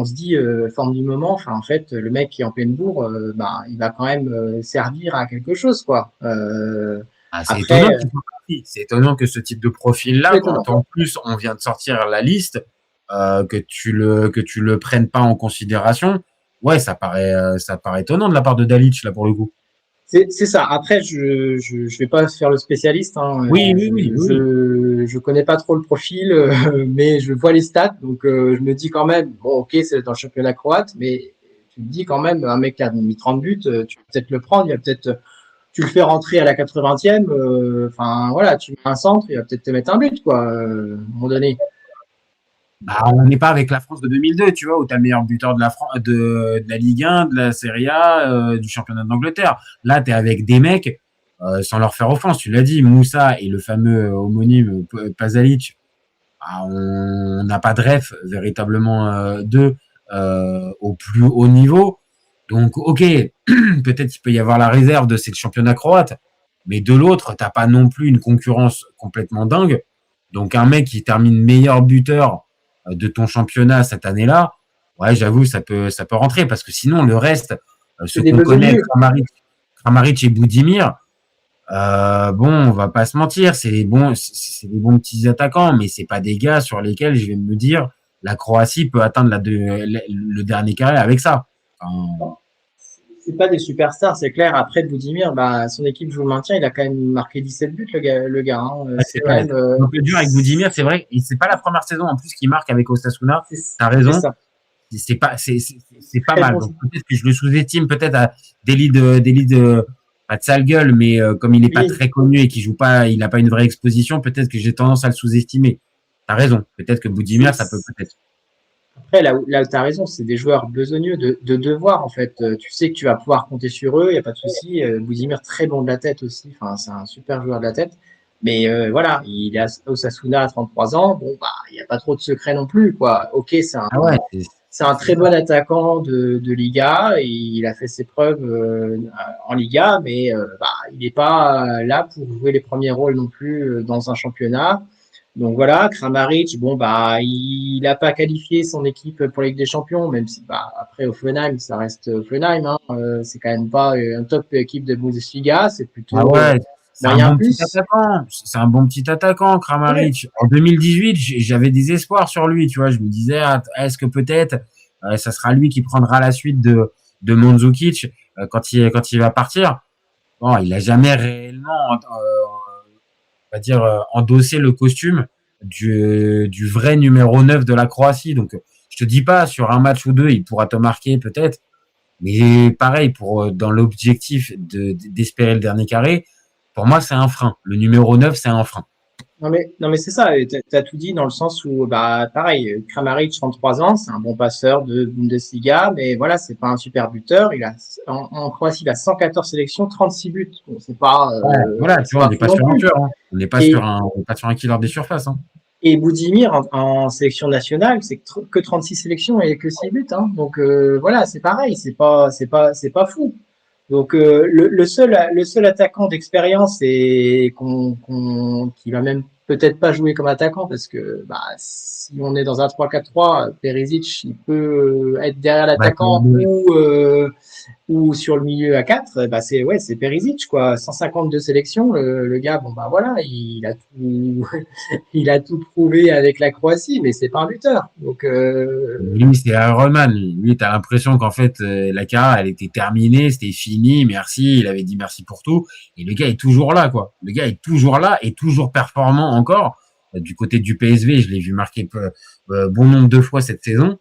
se dit forme du moment. En fait, le mec qui est en pleine bourre, il va quand même servir à quelque chose, quoi. C'est étonnant que ce type de profil-là, quand en plus on vient de sortir la liste, que tu le prennes pas en considération. Ouais, ça paraît étonnant de la part de Dalic là pour le coup. C'est ça. Après, je vais pas faire le spécialiste. Hein. Oui. Je connais pas trop le profil, mais je vois les stats, donc je me dis quand même, bon, ok, c'est dans le championnat croate, mais tu me dis quand même, un mec qui a mis 30 buts, tu peux peut-être le prendre, tu le fais rentrer à la 80e, voilà, tu mets un centre, il va peut-être te mettre un but, quoi, à un moment donné. On n'est pas avec la France de 2002, tu vois, où tu as le meilleur buteur de la Ligue 1, de la Serie A, du championnat d'Angleterre. Là, tu es avec des mecs, sans leur faire offense, tu l'as dit, Moussa et le fameux homonyme Pasalic, on n'a pas de ref véritablement d'eux au plus haut niveau. Donc, ok, peut-être qu'il peut y avoir la réserve de ces championnats croates, mais de l'autre, t'as pas non plus une concurrence complètement dingue. Donc, un mec qui termine meilleur buteur de ton championnat cette année-là, ouais, j'avoue, ça peut rentrer parce que sinon, le reste, ceux qu'on connaît, Kramaric et Budimir, bon, on va pas se mentir, c'est des bons petits attaquants, mais c'est pas des gars sur lesquels je vais me dire la Croatie peut atteindre le dernier carré avec ça. Enfin, C'est pas des superstars, c'est clair. Après, Budimir, son équipe joue le maintien, il a quand même marqué 17 buts, le gars. Hein. c'est quand même, donc le dur avec Budimir, c'est vrai, et c'est pas la première saison en plus qu'il marque avec Osasuna. T'as raison. C'est pas mal. Donc peut-être que je le sous-estime peut-être à délit de pas de sale gueule, mais comme il est pas très connu et qu'il joue pas, il a pas une vraie exposition, peut-être que j'ai tendance à le sous-estimer. T'as raison. Peut-être que Budimir, ça peut peut-être. Après, là où tu as raison, c'est des joueurs besogneux de devoir, en fait. Tu sais que tu vas pouvoir compter sur eux, il n'y a pas de souci. Bouzimir, très bon de la tête aussi. Enfin, c'est un super joueur de la tête. Mais voilà, il est à Osasuna à 33 ans. Bon, il n'y a pas trop de secret non plus, quoi. Ok, c'est un très bon attaquant de Liga. Et il a fait ses preuves en Liga, mais il n'est pas là pour jouer les premiers rôles non plus dans un championnat. Donc voilà, Kramaric, il n'a pas qualifié son équipe pour la Ligue des Champions, même si après Hoffenheim, ça reste Hoffenheim, hein, c'est quand même pas un top équipe de Bundesliga, c'est plutôt c'est un bon petit attaquant, Kramaric. Ouais. En 2018, j'avais des espoirs sur lui, tu vois, je me disais est-ce que peut-être ça sera lui qui prendra la suite de Mandzukic quand il va partir. Bon, il a jamais réellement on va dire endosser le costume du vrai numéro 9 de la Croatie. Donc je te dis pas sur un match ou deux il pourra te marquer peut-être, mais pareil dans l'objectif d'espérer le dernier carré, pour moi c'est un frein. Le numéro 9 c'est un frein. Non mais c'est ça, t'as tout dit dans le sens où pareil, Kramaric 33 ans, c'est un bon passeur de Bundesliga, mais voilà, c'est pas un super buteur. Il a en Croatie, il a 114 sélections, 36 buts. Bon, c'est pas voilà, tu vois, on n'est pas sur un tueur, hein. On n'est pas sur un killer des surfaces, hein. Et Budimir en sélection nationale, c'est que 36 sélections et que 6 buts, hein. Donc voilà, c'est pareil, c'est pas fou. Donc le seul attaquant d'expérience et qui va même peut-être pas jouer comme attaquant parce que si on est dans un 3-4-3, Perisic il peut être derrière l'attaquant ou sur le milieu à 4, c'est Perisic quoi, 152 sélections, le gars voilà, il a tout prouvé avec la Croatie, mais c'est pas un buteur. Donc lui c'est Iron Man, lui t'as l'impression qu'en fait la carrière elle était terminée, c'était fini, merci, il avait dit merci pour tout et le gars est toujours là quoi. Le gars est toujours là et toujours performant encore. Du côté du PSV, je l'ai vu marquer bon nombre de fois cette saison.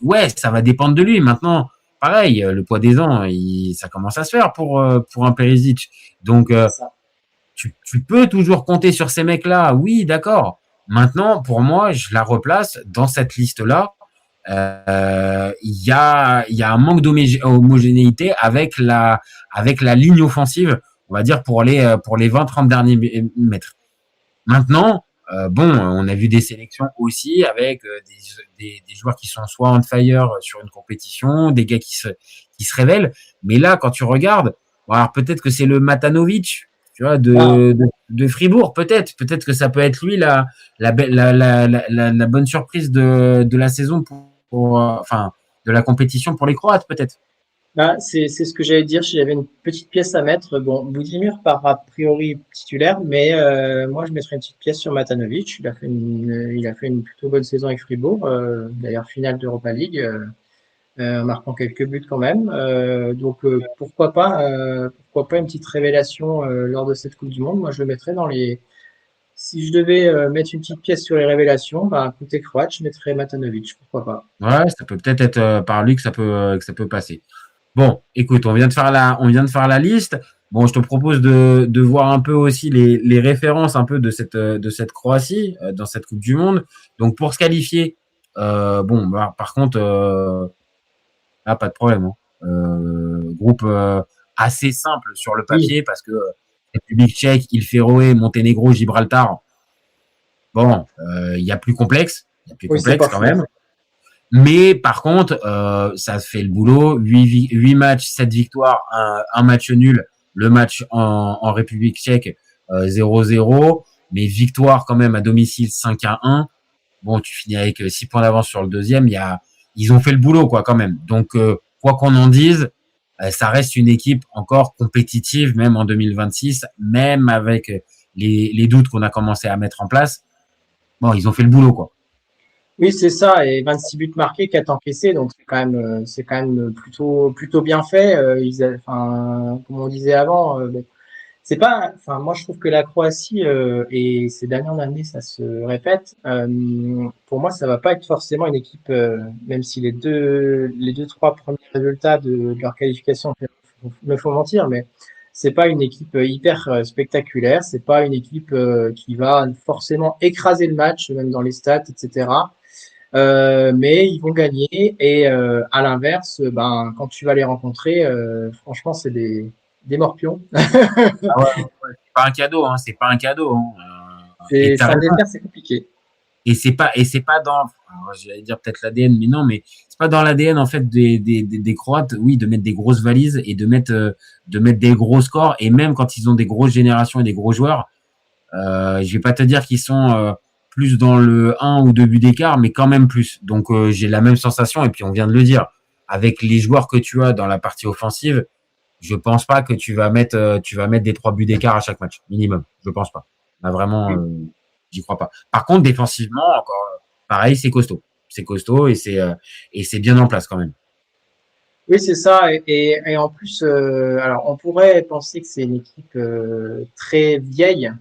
Ouais, ça va dépendre de lui. Maintenant, pareil, le poids des ans, ça commence à se faire pour un Perisic. Donc, tu peux toujours compter sur ces mecs-là. Oui, d'accord. Maintenant, pour moi, je la replace dans cette liste-là. Il y a un manque d'homogénéité avec la ligne offensive, on va dire pour les 20-30 derniers mètres. Maintenant, on a vu des sélections aussi avec des joueurs qui sont soit on fire sur une compétition, des gars qui se révèlent. Mais là, quand tu regardes, alors peut-être que c'est le Matanovic, tu vois, de Fribourg, peut-être que ça peut être lui la bonne surprise de la saison de la compétition pour les Croates, peut-être. C'est ce que j'allais dire, si j'avais une petite pièce à mettre. Bon, Budimir part a priori titulaire, mais moi je mettrais une petite pièce sur Matanovic. Il a fait une plutôt bonne saison avec Fribourg, d'ailleurs finale d'Europa League, en marquant quelques buts quand même. Donc pourquoi pas une petite révélation lors de cette Coupe du Monde. Moi je le mettrais dans les. Si je devais mettre une petite pièce sur les révélations, côté croate, je mettrais Matanovic, pourquoi pas. Ouais, ça peut peut-être être par lui que ça peut passer. Bon, écoute, on vient de faire la liste. Bon, je te propose de voir un peu aussi les références un peu de cette Croatie dans cette Coupe du Monde. Donc pour se qualifier, par contre, là pas de problème. Groupe assez simple sur le papier parce que République tchèque, Île Féroé, Monténégro, Gibraltar. Bon, il y a plus complexe, quand même. Mais par contre, ça fait le boulot. 8 matchs, 7 victoires, un match nul. Le match en République tchèque, 0-0. Mais victoire quand même à domicile 5-1. Bon, tu finis avec 6 points d'avance sur le deuxième. Ils ont fait le boulot, quoi, quand même. Donc, quoi qu'on en dise, ça reste une équipe encore compétitive, même en 2026, même avec les doutes qu'on a commencé à mettre en place. Bon, ils ont fait le boulot, quoi. Oui, c'est ça, et 26 buts marqués, 4 encaissés, donc c'est quand même plutôt bien fait. Comme on disait avant, c'est pas, enfin, moi je trouve que la Croatie et ces dernières années, ça se répète. Pour moi, ça va pas être forcément une équipe, même si les deux, trois premiers résultats de leur qualification me font mentir, mais c'est pas une équipe hyper spectaculaire. C'est pas une équipe qui va forcément écraser le match, même dans les stats, etc. Mais ils vont gagner et à l'inverse, ben quand tu vas les rencontrer, franchement, c'est des morpions. Ah ouais, c'est pas un cadeau, hein, c'est pas un cadeau. Hein. Ça défaire, c'est compliqué. Et c'est pas dans, alors, j'allais dire peut-être l'ADN, mais non, mais c'est pas dans l'ADN en fait des Croates, oui, de mettre des grosses valises et de mettre des gros scores, et même quand ils ont des grosses générations et des gros joueurs, je vais pas te dire qu'ils sont plus dans le 1 ou 2 buts d'écart, mais quand même plus. Donc j'ai la même sensation, et puis on vient de le dire, avec les joueurs que tu as dans la partie offensive, je pense pas que tu vas mettre des 3 buts d'écart à chaque match minimum. Je pense pas. Là, vraiment, j'y crois pas. Par contre, défensivement, encore pareil, c'est costaud. C'est costaud et c'est bien en place quand même. Oui, c'est ça. Et en plus, alors on pourrait penser que c'est une équipe très vieille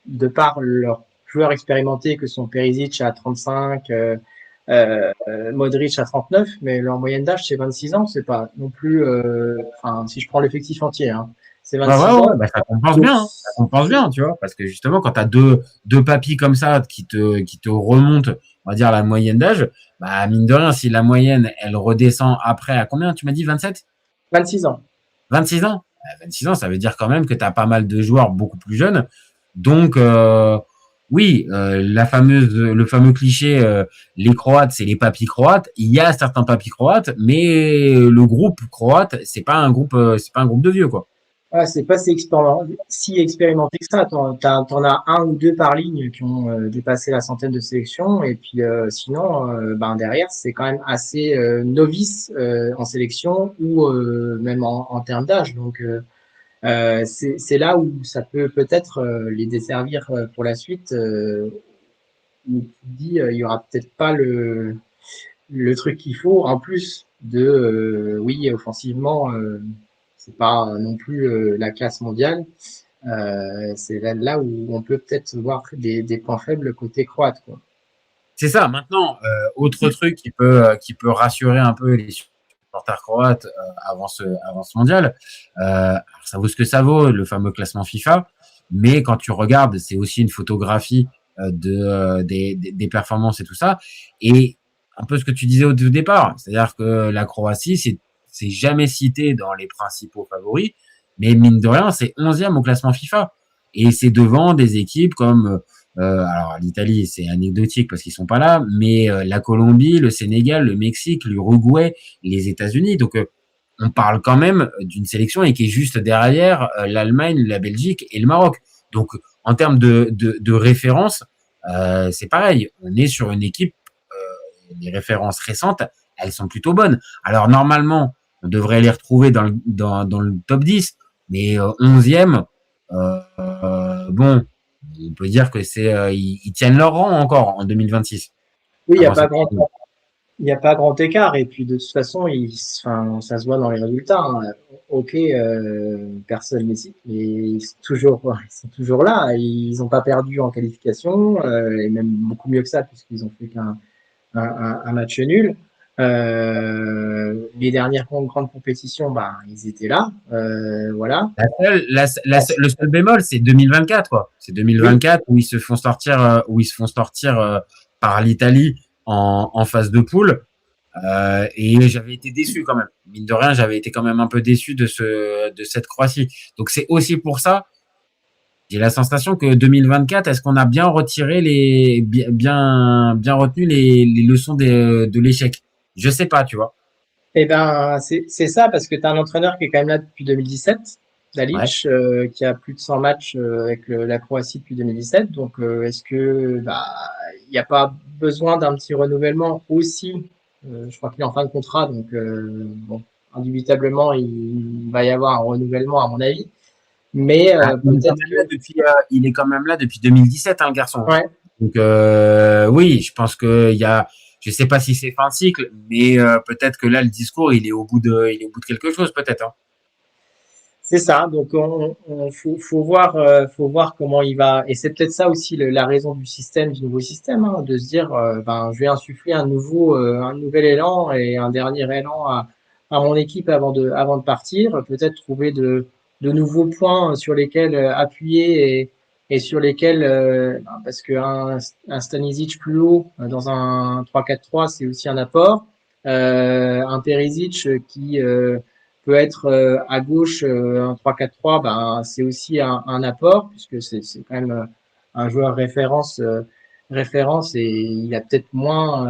de par leurs joueurs expérimentés que sont Perisic à 35, Modric à 39, mais leur moyenne d'âge c'est 26 ans. C'est pas non plus, enfin, si je prends l'effectif entier, hein, c'est 26 ans. Bah, ça compense bien, ça compense bien, tu vois, parce que justement quand t'as deux papis comme ça qui te remontent, on va dire la moyenne d'âge, bah mine de rien, si la moyenne elle redescend après à combien, tu m'as dit 27? 26 ans. 26 ans. 26 ans, ça veut dire quand même que t'as pas mal de joueurs beaucoup plus jeunes. Donc oui, le fameux cliché, les Croates, c'est les papis croates. Il y a certains papis croates, mais le groupe croate, c'est pas un groupe de vieux, quoi. Ouais, c'est pas si expérimenté que ça. T'en as un ou deux par ligne qui ont dépassé la centaine de sélections, et puis sinon, ben derrière, c'est quand même assez novice en sélection ou même en termes d'âge. Donc c'est là où ça peut peut-être les desservir pour la suite. Où tu te dis, il y aura peut-être pas le truc qu'il faut en plus de oui, offensivement. C'est pas non plus la classe mondiale. C'est là où on peut peut-être voir des points faibles côté croate, quoi. C'est ça. Maintenant, autre truc qui peut rassurer un peu les supporters croates avant ce mondial. Alors ça vaut ce que ça vaut, le fameux classement FIFA. Mais quand tu regardes, c'est aussi une photographie des performances et tout ça. Et un peu ce que tu disais au départ, c'est-à-dire que la Croatie, c'est jamais cité dans les principaux favoris, mais mine de rien, c'est 11e au classement FIFA. Et c'est devant des équipes comme, alors l'Italie, c'est anecdotique parce qu'ils sont pas là, mais la Colombie, le Sénégal, le Mexique, l'Uruguay, les États-Unis. Donc, on parle quand même d'une sélection et qui est juste derrière l'Allemagne, la Belgique et le Maroc. Donc, en termes de référence, c'est pareil. On est sur une équipe, les références récentes, elles sont plutôt bonnes. Alors, normalement, on devrait les retrouver dans le top 10, mais 11e, bon, on peut dire que ils tiennent leur rang encore en 2026. Oui, il n'y a pas grand écart, et puis de toute façon, ça se voit dans les résultats, hein. Ok, personne ne cite, mais ils sont toujours là. Ils n'ont pas perdu en qualification, et même beaucoup mieux que ça, puisqu'ils ont fait un match nul. Les dernières grandes compétitions, bah, ils étaient là, voilà. Le seul bémol, c'est 2024, quoi. C'est 2024 où ils se font sortir par l'Italie en phase de poule. Et j'avais été déçu quand même. Mine de rien, j'avais été quand même un peu déçu de cette Croatie. Donc c'est aussi pour ça. J'ai la sensation que 2024, est-ce qu'on a bien retiré bien retenu les leçons de l'échec? Je sais pas, tu vois. Eh ben, c'est ça, parce que tu as un entraîneur qui est quand même là depuis 2017, Dalic, ouais. Qui a plus de 100 matchs avec la Croatie depuis 2017. Donc, est-ce que il n'y a pas besoin d'un petit renouvellement aussi? Je crois qu'il est en fin de contrat, donc bon, indubitablement, il va y avoir un renouvellement, à mon avis. Mais il est quand même là depuis 2017, hein, le garçon. Ouais. Donc oui, je pense que je sais pas si c'est fin de cycle, mais peut-être que là le discours il est au bout de quelque chose peut-être. Hein. C'est ça. Donc faut voir comment il va. Et c'est peut-être ça aussi la raison du nouveau système, hein, de se dire je vais insuffler un nouvel élan et un dernier élan à mon équipe avant de partir. Peut-être trouver de nouveaux points sur lesquels appuyer et sur lesquels parce que un Stanisic plus haut dans un 3-4-3 c'est aussi un apport. Un Perisic qui peut être à gauche un 3-4-3, c'est aussi un apport puisque c'est quand même un joueur référence et il a peut-être moins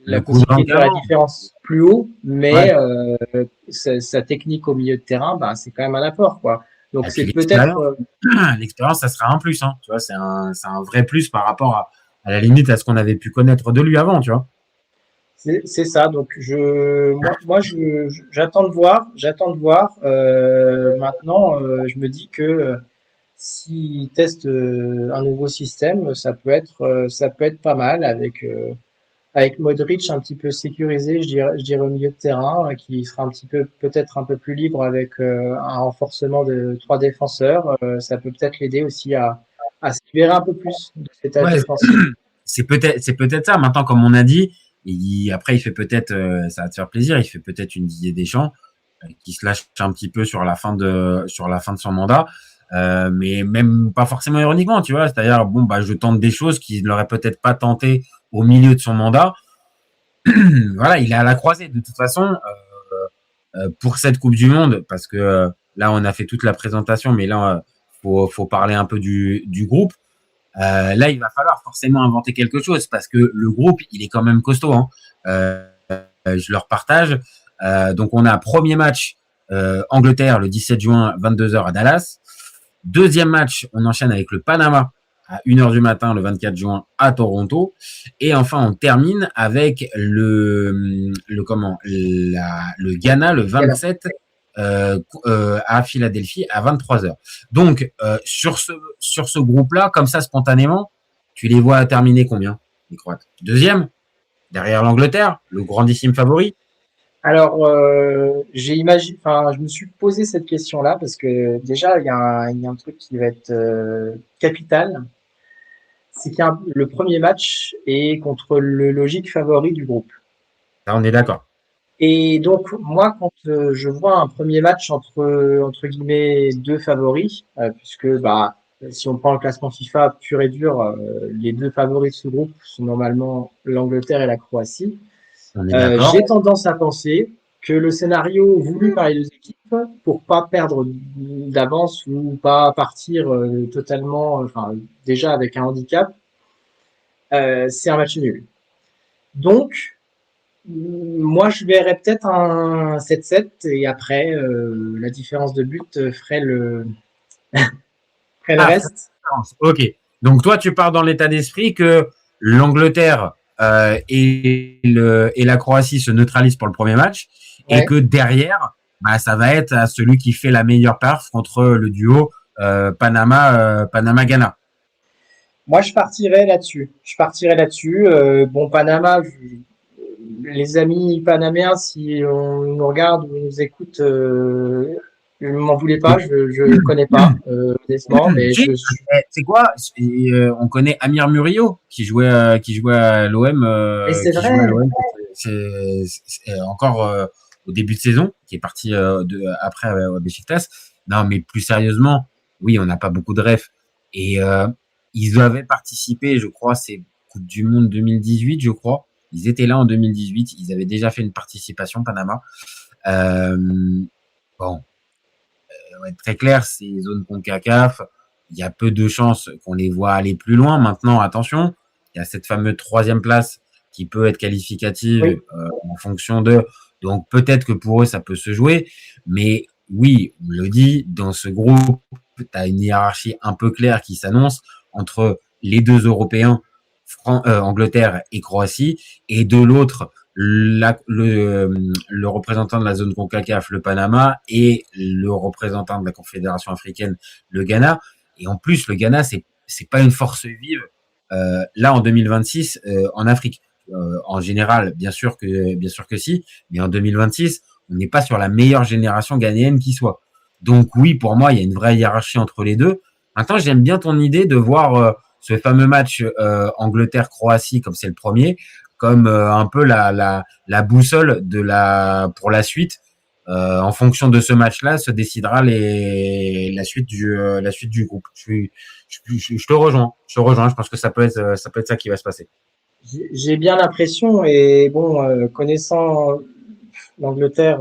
la possibilité de faire la différence plus haut, mais sa technique au milieu de terrain, c'est quand même un apport, quoi. Donc c'est peut-être l'expérience, ça sera un plus, hein. Tu vois, c'est un vrai plus par rapport à la limite à ce qu'on avait pu connaître de lui avant, tu vois. C'est ça. Donc moi j'attends de voir. Maintenant, je me dis que s'il teste un nouveau système, ça peut être pas mal avec Modric un petit peu sécurisé, je dirais au milieu de terrain, qui sera peut-être un peu plus libre avec un renforcement de 3 défenseurs. Ça peut peut-être l'aider aussi à se libérer un peu plus de cet âge défensif. C'est peut-être ça. Maintenant, comme on a dit, après il fait peut-être, ça va te faire plaisir, il fait peut-être une Didier Deschamps qui se lâche un petit peu sur la fin de son mandat. Mais même pas forcément ironiquement, tu vois, c'est-à-dire je tente des choses qu'il n'aurait peut-être pas tenté au milieu de son mandat. Voilà, il est à la croisée de toute façon pour cette Coupe du Monde, parce que là on a fait toute la présentation, mais là faut parler un peu du groupe. Là il va falloir forcément inventer quelque chose parce que le groupe il est quand même costaud, hein. Je le repartage. Donc on a premier match Angleterre le 17 juin 22h à Dallas. Deuxième match, on enchaîne avec le Panama à 1h du matin le 24 juin à Toronto. Et enfin, on termine avec le Ghana le 27 à Philadelphie à 23h. Donc, sur ce groupe-là, comme ça, spontanément, tu les vois terminer combien, les Croates? Deuxième, derrière l'Angleterre, le grandissime favori. Alors, je me suis posé cette question-là parce que déjà, il y a un truc qui va être capital. C'est que le premier match est contre le logique favori du groupe. Là, on est d'accord. Et donc, moi, quand je vois un premier match entre guillemets deux favoris, puisque si on prend le classement FIFA pur et dur, les deux favoris de ce groupe sont normalement l'Angleterre et la Croatie. J'ai tendance à penser que le scénario voulu par les deux équipes, pour pas perdre d'avance ou pas partir totalement, déjà avec un handicap, c'est un match nul. Donc, moi, je verrais peut-être un 7-7 et après, la différence de but ferait le reste. Ok. Donc, toi, tu pars dans l'état d'esprit que l'Angleterre et la Croatie se neutralisent pour le premier match et que derrière, ça va être à celui qui fait la meilleure perf contre le duo Panama-Ghana. Moi, je partirais là-dessus. Panama, les amis panaméens, si on nous regarde ou nous écoute, ne m'en voulez pas, je ne connais pas, honnêtement. Mais c'est quoi? On connaît Amir Murillo qui jouait à l'OM. Et c'est vrai. C'est encore au début de saison, qui est parti après au Beşiktaş. Non, mais plus sérieusement, oui, on n'a pas beaucoup de refs. Et ils avaient participé, je crois, c'est Coupe du Monde 2018, je crois. Ils étaient là en 2018. Ils avaient déjà fait une participation, Panama. Très clair, c'est zone CONCACAF. Il y a peu de chances qu'on les voit aller plus loin. Maintenant, attention, il y a cette fameuse 3e place qui peut être qualificative en fonction de. Donc peut-être que pour eux, ça peut se jouer. Mais oui, on le dit, dans ce groupe, tu as une hiérarchie un peu claire qui s'annonce entre les deux Européens, Angleterre et Croatie, et de l'autre, le représentant de la zone CONCACAF, le Panama, et le représentant de la Confédération africaine, le Ghana. Et en plus, le Ghana, c'est pas une force vive là en 2026 en Afrique. En général, bien sûr que si, mais en 2026, on n'est pas sur la meilleure génération ghanéenne qui soit. Donc oui, pour moi, il y a une vraie hiérarchie entre les deux. Maintenant, j'aime bien ton idée de voir ce fameux match Angleterre-Croatie comme c'est le premier, comme un peu la boussole pour la suite. En fonction de ce match-là, se décidera la suite du groupe. Je te rejoins. Je pense que ça peut être ça qui va se passer. J'ai bien l'impression, et bon, connaissant l'Angleterre,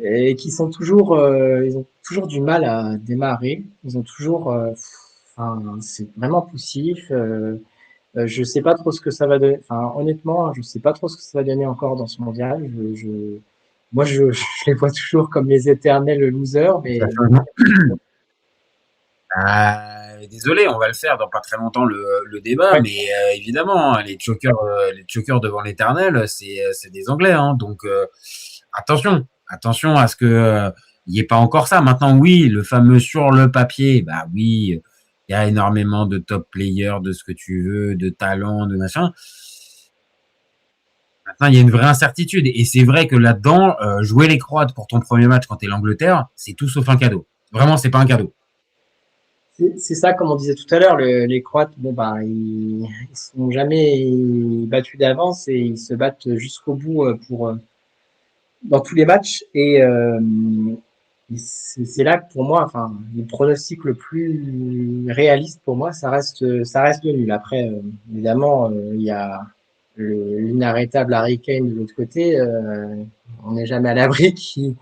et qui sont toujours, ils ont toujours du mal à démarrer. Ils ont toujours, c'est vraiment poussif. Je sais pas trop ce que ça va donner. Enfin, honnêtement, je sais pas trop ce que ça va donner encore dans ce mondial. Moi, je les vois toujours comme les éternels losers, mais. Désolé, on va le faire dans pas très longtemps le débat, mais évidemment, les chokers devant l'éternel, c'est des Anglais, hein, donc attention à ce que il y ait pas encore ça. Maintenant, oui, le fameux sur le papier, bah oui, il y a énormément de top players, de ce que tu veux, de talent, de machin. Maintenant, il y a une vraie incertitude, et c'est vrai que là-dedans, jouer les Croates pour ton premier match quand t'es l'Angleterre, c'est tout sauf un cadeau. Vraiment, c'est pas un cadeau. C'est ça, comme on disait tout à l'heure, les Croates, bon bah ils sont jamais battus d'avance et ils se battent jusqu'au bout dans tous les matchs, et c'est là que pour moi, enfin, le pronostic le plus réaliste pour moi, ça reste le nul. Après, évidemment, il y a l'inarrêtable Harry Kane de l'autre côté, on n'est jamais à l'abri qu'il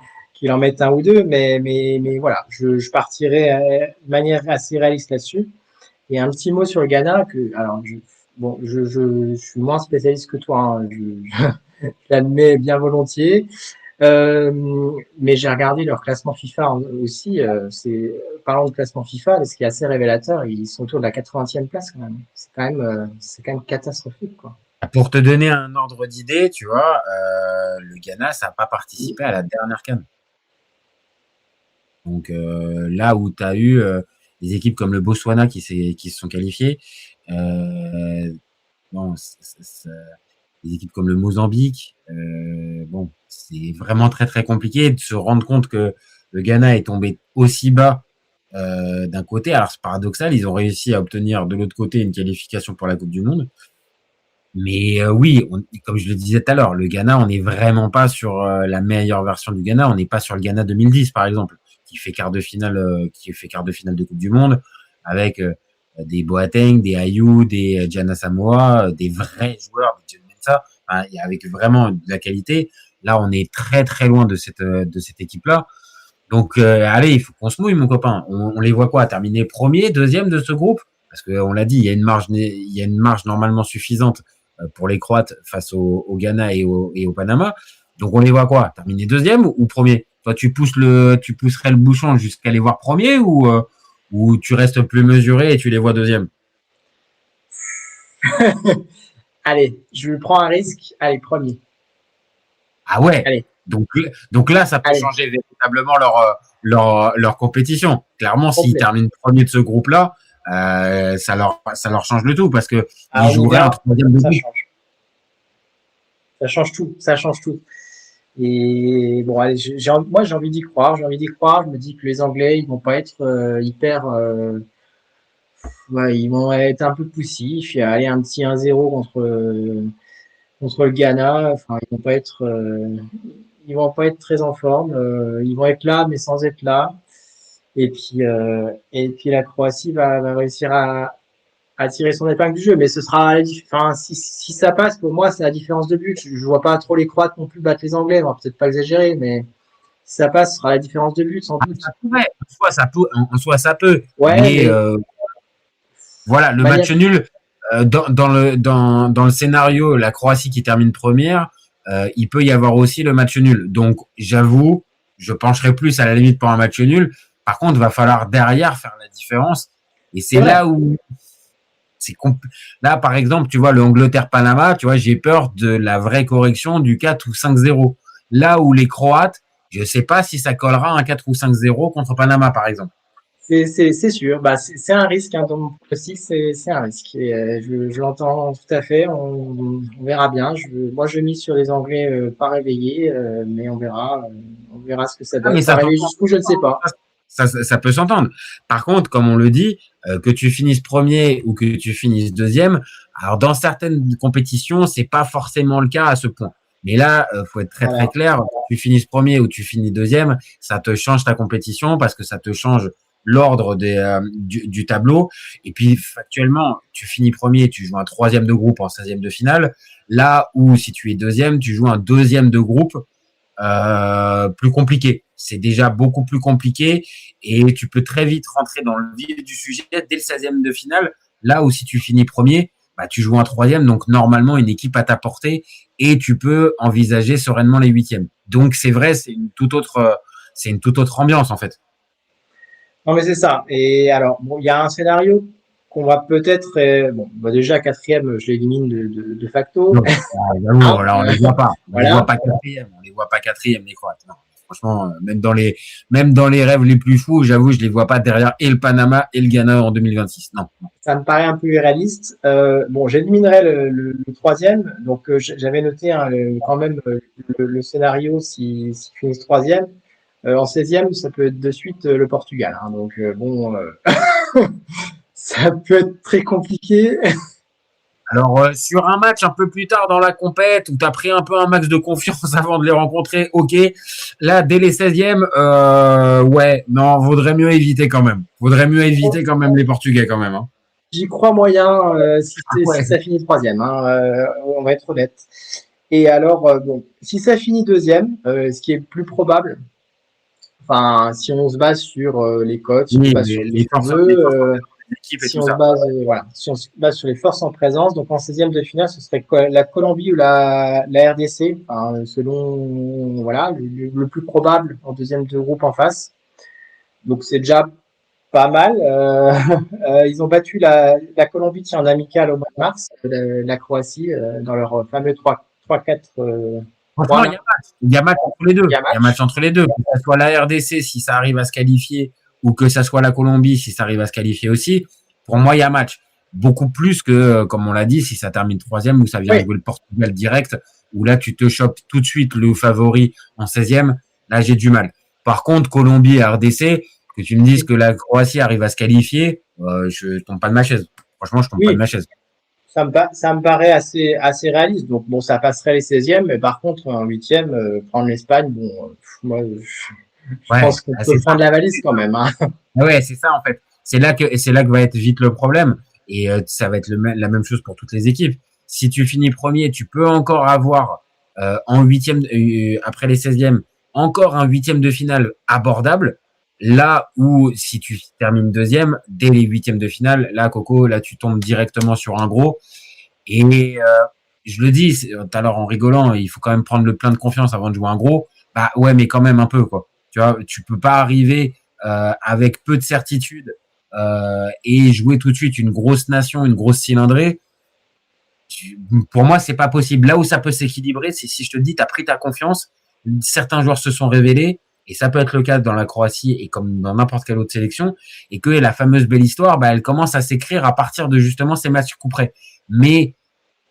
en mette un ou deux, mais voilà, je partirai de manière assez réaliste là-dessus. Et un petit mot sur le Ghana, alors, je suis moins spécialiste que toi, hein, je l'admets bien volontiers, mais j'ai regardé leur classement FIFA aussi. Parlant de classement FIFA, ce qui est assez révélateur, ils sont autour de la 80e place quand même. C'est quand même catastrophique, quoi. Pour te donner un ordre d'idée, tu vois, le Ghana, ça n'a pas participé à la dernière CAN. Donc là où tu as eu des équipes comme le Botswana qui se sont qualifiées, bon, des équipes comme le Mozambique, bon, c'est vraiment très très compliqué de se rendre compte que le Ghana est tombé aussi bas d'un côté. Alors c'est paradoxal, ils ont réussi à obtenir de l'autre côté une qualification pour la Coupe du Monde. Mais oui, comme je le disais tout à l'heure, le Ghana, on n'est vraiment pas sur la meilleure version du Ghana. On n'est pas sur le Ghana 2010, par exemple, qui fait quart de finale de Coupe du Monde, avec des Boateng, des Ayou, des Gianna Samoa, des vrais joueurs, des John Mensah, avec vraiment de la qualité. Là, on est très très loin de cette équipe-là. Donc, allez, il faut qu'on se mouille, mon copain. On les voit quoi, terminer premier, deuxième de ce groupe? Parce qu'on l'a dit, il y a une marge normalement suffisante pour les Croates face au Ghana et au Panama. Donc on les voit quoi? Terminer deuxième ou premier? Toi, tu pousserais le bouchon jusqu'à les voir premier, ou tu restes plus mesuré et tu les vois deuxième? Allez, je prends un risque. Allez, premier. Ah ouais. Allez. Donc là, ça peut changer véritablement leur compétition. Clairement, s'ils terminent premier de ce groupe-là, ça leur change le tout, parce que ils joueraient un troisième de groupe. Ça change tout. Et bon, allez, moi j'ai envie d'y croire. Je me dis que les Anglais, ils vont pas être hyper. Ils vont être un peu poussifs. Il y a aller un petit 1-0 contre le Ghana. Enfin, ils vont pas être très en forme. Ils vont être là, mais sans être là. Et puis la Croatie va réussir à tirer son épingle du jeu, mais ce sera, enfin, si ça passe, pour moi, c'est la différence de but. Je vois pas trop les Croates non plus battre les Anglais, on va peut-être pas exagérer, mais si ça passe, ce sera la différence de but, sans doute. Ça pourrait. En soi, ça peut. Ouais, mais voilà, le match nul, dans le scénario, la Croatie qui termine première, il peut y avoir aussi le match nul. Donc, j'avoue, je pencherai plus à la limite pour un match nul. Par contre, il va falloir derrière faire la différence. Et c'est là où Là, par exemple, tu vois, le Angleterre-Panama, tu vois, j'ai peur de la vraie correction du 4 ou 5-0. Là où les Croates, je sais pas si ça collera un 4 ou 5-0 contre Panama, par exemple. C'est sûr, bah, c'est un risque, hein, donc aussi c'est un risque. Et, je l'entends tout à fait, on verra bien. Moi je mise sur les Anglais pas réveillés, mais on verra ce que ça donne. Mais Ça ça va aller jusqu'où, je ne sais pas. Ça peut s'entendre. Par contre, comme on le dit, que tu finisses premier ou que tu finisses deuxième, alors dans certaines compétitions, c'est pas forcément le cas à ce point. Mais là, faut être très clair. Que tu finisses premier ou tu finis deuxième, ça te change ta compétition parce que ça te change l'ordre du tableau. Et puis, factuellement, tu finis premier, tu joues un troisième de groupe en 16e de finale. Là où, si tu es deuxième, tu joues un deuxième de groupe plus compliqué. C'est déjà beaucoup plus compliqué et tu peux très vite rentrer dans le vif du sujet dès le 16e de finale. Là où, si tu finis premier, bah, tu joues un troisième, donc normalement une équipe à ta portée et tu peux envisager sereinement les huitièmes. Donc, c'est vrai, c'est une toute autre ambiance, en fait. Non, mais c'est ça. Et alors, bon, il y a un scénario qu'on va peut-être, bah déjà quatrième, je l'élimine de facto. Non, là, on les voit pas. On les voit pas quatrième, les Croates. Non, franchement, même dans les rêves les plus fous, j'avoue, je les vois pas derrière et le Panama et le Ghana en 2026. Non. Ça me paraît un peu irréaliste. Bon, j'éliminerai le troisième. Donc, j'avais noté quand même le scénario si finissent troisième. En 16e, ça peut être de suite le Portugal. Hein, donc, bon, ça peut être très compliqué. Alors, sur un match un peu plus tard dans la compète, où tu as pris un peu un max de confiance avant de les rencontrer, ok. Là, dès les 16e, ouais, non, vaudrait mieux éviter quand même. Les Portugais quand même. Hein. J'y crois moyen si ça finit troisième. Hein, on va être honnête. Et alors, bon, si ça finit deuxième, ce qui est plus probable, enfin, si on se base sur les cotes, si on se base sur les si on se base sur les forces en présence, donc en 16e de finale, ce serait la Colombie ou la RDC, enfin, selon le plus probable en deuxième de groupe en face. Donc c'est déjà pas mal. Ils ont battu la Colombie en amical au mois de mars, la Croatie dans leur fameux 3-4. Franchement, il y a match entre les deux. Il y a match entre les deux. Que ce soit la RDC, si ça arrive à se qualifier, ou que ça soit la Colombie, si ça arrive à se qualifier aussi. Pour moi, il y a match. Beaucoup plus que, comme on l'a dit, si ça termine troisième, ou ça vient jouer le Portugal direct, où là, tu te chopes tout de suite le favori en 16e. Là, j'ai du mal. Par contre, Colombie et RDC, que tu me dises que la Croatie arrive à se qualifier, je tombe pas de ma chaise. Franchement, je tombe pas de ma chaise. Ça me paraît assez réaliste. Donc, bon, ça passerait les 16e, mais par contre, en 8e, prendre l'Espagne, bon, moi, je pense qu'on peut prendre la valise quand même. Hein. Ouais, c'est ça, en fait. C'est là que va être vite le problème. Et ça va être la même chose pour toutes les équipes. Si tu finis premier, tu peux encore avoir, en 8e, après les 16e, encore un 8e de finale abordable. Là où, si tu termines deuxième, dès les 8e de finale, là, Coco, là, tu tombes directement sur un gros. Et je le dis tout à l'heure en rigolant, il faut quand même prendre le plein de confiance avant de jouer un gros. Bah ouais, mais quand même un peu, quoi. Tu vois, tu peux pas arriver avec peu de certitude et jouer tout de suite une grosse nation, une grosse cylindrée. Pour moi, c'est pas possible. Là où ça peut s'équilibrer, c'est si je te dis, tu as pris ta confiance, certains joueurs se sont révélés. Et ça peut être le cas dans la Croatie et comme dans n'importe quelle autre sélection, et que la fameuse belle histoire, bah, elle commence à s'écrire à partir de justement ces matchs coup près. Mais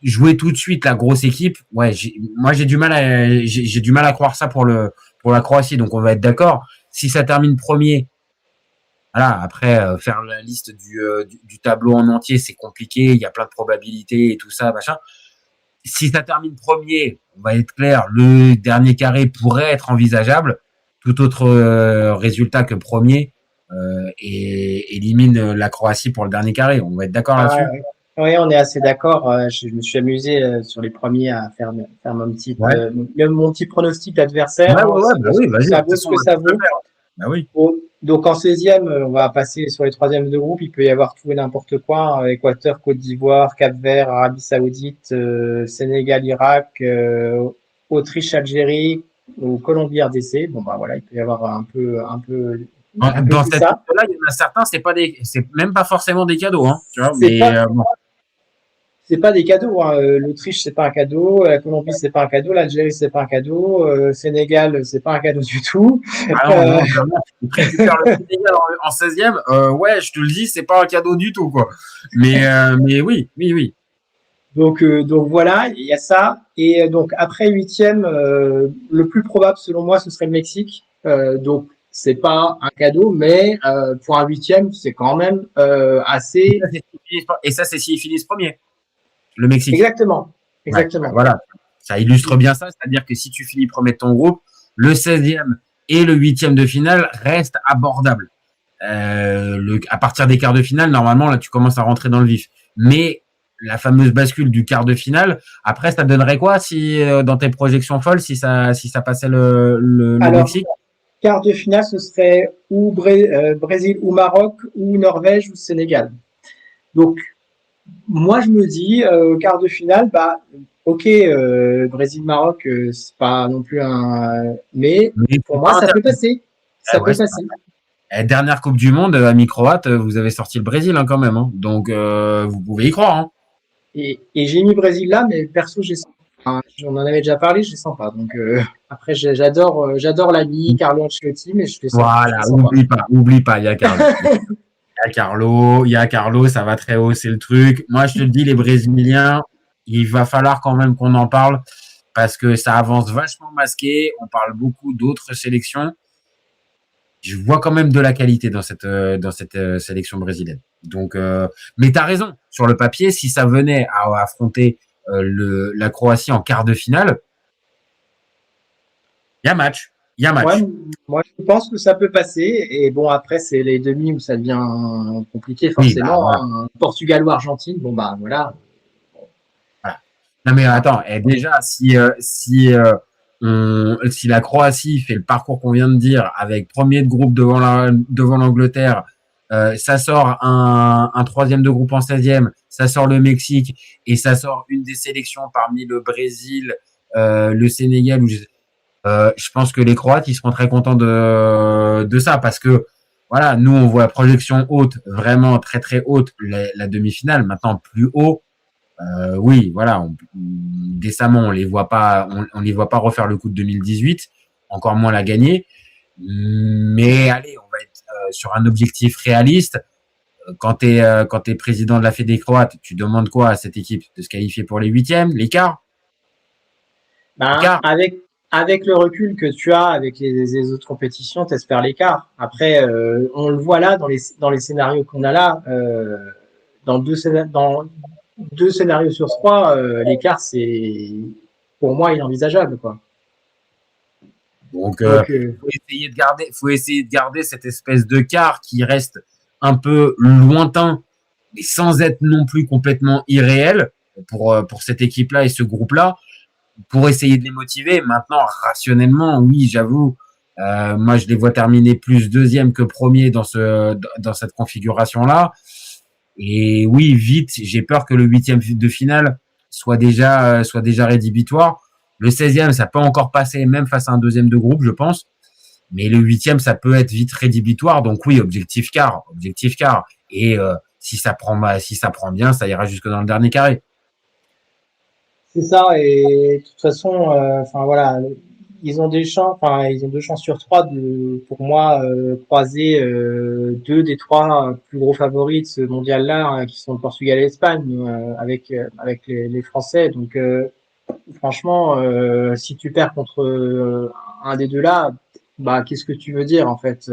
jouer tout de suite la grosse équipe, ouais, moi j'ai du mal à croire ça pour la Croatie. Donc on va être d'accord. Si ça termine premier, voilà. Après faire la liste du tableau en entier, c'est compliqué. Il y a plein de probabilités et tout ça, machin. Si ça termine premier, on va être clair, le dernier carré pourrait être envisageable. Tout autre résultat que premier et élimine la Croatie pour le dernier carré. On va être d'accord là-dessus. Oui, on est assez d'accord. Je me suis amusé sur les premiers à faire mon petit pronostic d'adversaire. Bah oui, vas-y. Ça vaut ce que ça vaut. Bah oui. Donc en 16e, on va passer sur les 3e de groupe. Il peut y avoir tout et n'importe quoi. Équateur, Côte d'Ivoire, Cap-Vert, Arabie Saoudite, Sénégal, Irak, Autriche, Algérie, ou Colombie, RDC. Bon, bah voilà, il peut y avoir un peu dans cette liste-là, il y en a certains, c'est même pas forcément des cadeaux, hein, tu vois, mais c'est pas des cadeaux. Hein. L'Autriche, c'est pas un cadeau. La Colombie, c'est pas un cadeau. L'Algérie, c'est pas un cadeau. Sénégal, c'est pas un cadeau du tout. Ah non, clairement, tu récupères le Sénégal en 16e. Ouais, je te le dis, c'est pas un cadeau du tout, quoi. Mais oui. Donc voilà, il y a ça. Et donc après huitième, le plus probable selon moi, ce serait le Mexique. Donc c'est pas un cadeau, mais pour un huitième, c'est quand même assez. Et ça, c'est s'ils finissent premier, le Mexique. Exactement. Ouais, voilà, ça illustre bien ça. C'est-à-dire que si tu finis premier de ton groupe, le 16e et le 8e de finale restent abordables. À partir des quarts de finale, normalement, là, tu commences à rentrer dans le vif. Mais la fameuse bascule du quart de finale, après, ça donnerait quoi si dans tes projections folles, si ça passait le Mexique? Quart de finale, ce serait ou Brésil ou Maroc, ou Norvège ou Sénégal. Donc, moi, je me dis, quart de finale, ok, Brésil-Maroc, c'est pas non plus un... Mais pour moi, ça peut passer. Ça peut passer. Dernière Coupe du Monde, ami croate, vous avez sorti le Brésil hein, quand même. Hein. Donc, vous pouvez y croire. Hein. Et j'ai mis Brésil là, mais perso, on en avait déjà parlé, je les sens pas. Donc après, j'adore l'ami Carlo Ancelotti, mais je les sens pas. Voilà, oublie pas, il y a Carlo. Il y a Carlo, ça va très haut, c'est le truc. Moi, je te le dis, les Brésiliens, il va falloir quand même qu'on en parle parce que ça avance vachement masqué. On parle beaucoup d'autres sélections. Je vois quand même de la qualité dans cette sélection brésilienne. Donc, mais t'as raison. Sur le papier, si ça venait à affronter la Croatie en quart de finale, il y a match. Ouais, moi, je pense que ça peut passer. Et bon, après, c'est les demi où ça devient compliqué, forcément. Voilà. Hein. Portugal ou Argentine, bon, voilà. Voilà. Non, mais attends, déjà, si la Croatie fait le parcours qu'on vient de dire, avec premier de groupe devant l'Angleterre, ça sort un troisième de groupe en 16e, ça sort le Mexique et ça sort une des sélections parmi le Brésil, le Sénégal. Je pense que les Croates ils seront très contents de ça parce que voilà, nous on voit la projection haute, vraiment très très haute, la demi-finale. Maintenant plus haut, oui, voilà, décemment on les voit pas refaire le coup de 2018, encore moins la gagner. Mais allez, on va être sur un objectif réaliste. Quand t'es président de la Fédé croate, tu demandes quoi à cette équipe? De se qualifier pour les huitièmes, les quarts? Avec le recul que tu as avec les autres compétitions, t'espères l'écart. Après, on le voit là dans les scénarios qu'on a là. Dans deux scénarios sur trois, l'écart c'est pour moi inenvisageable, quoi. Donc, faut essayer de garder cette espèce de quart qui reste un peu lointain, mais sans être non plus complètement irréel pour cette équipe-là et ce groupe-là, pour essayer de les motiver. Maintenant, rationnellement, oui, j'avoue, moi, je les vois terminer plus deuxième que premier dans cette configuration-là. Et oui, vite, j'ai peur que le huitième de finale soit déjà rédhibitoire. Le 16e, ça peut encore passer, même face à un deuxième de groupe, je pense. Mais le 8e, ça peut être vite rédhibitoire. Donc oui, objectif quart. Et si ça prend bien, ça ira jusque dans le dernier carré. C'est ça. Et de toute façon, voilà, ils ont deux chances sur trois pour moi, croiser deux des trois plus gros favoris de ce mondial-là, hein, qui sont le Portugal et l'Espagne, avec les Français. Donc franchement, si tu perds contre un des deux là, qu'est-ce que tu veux dire en fait?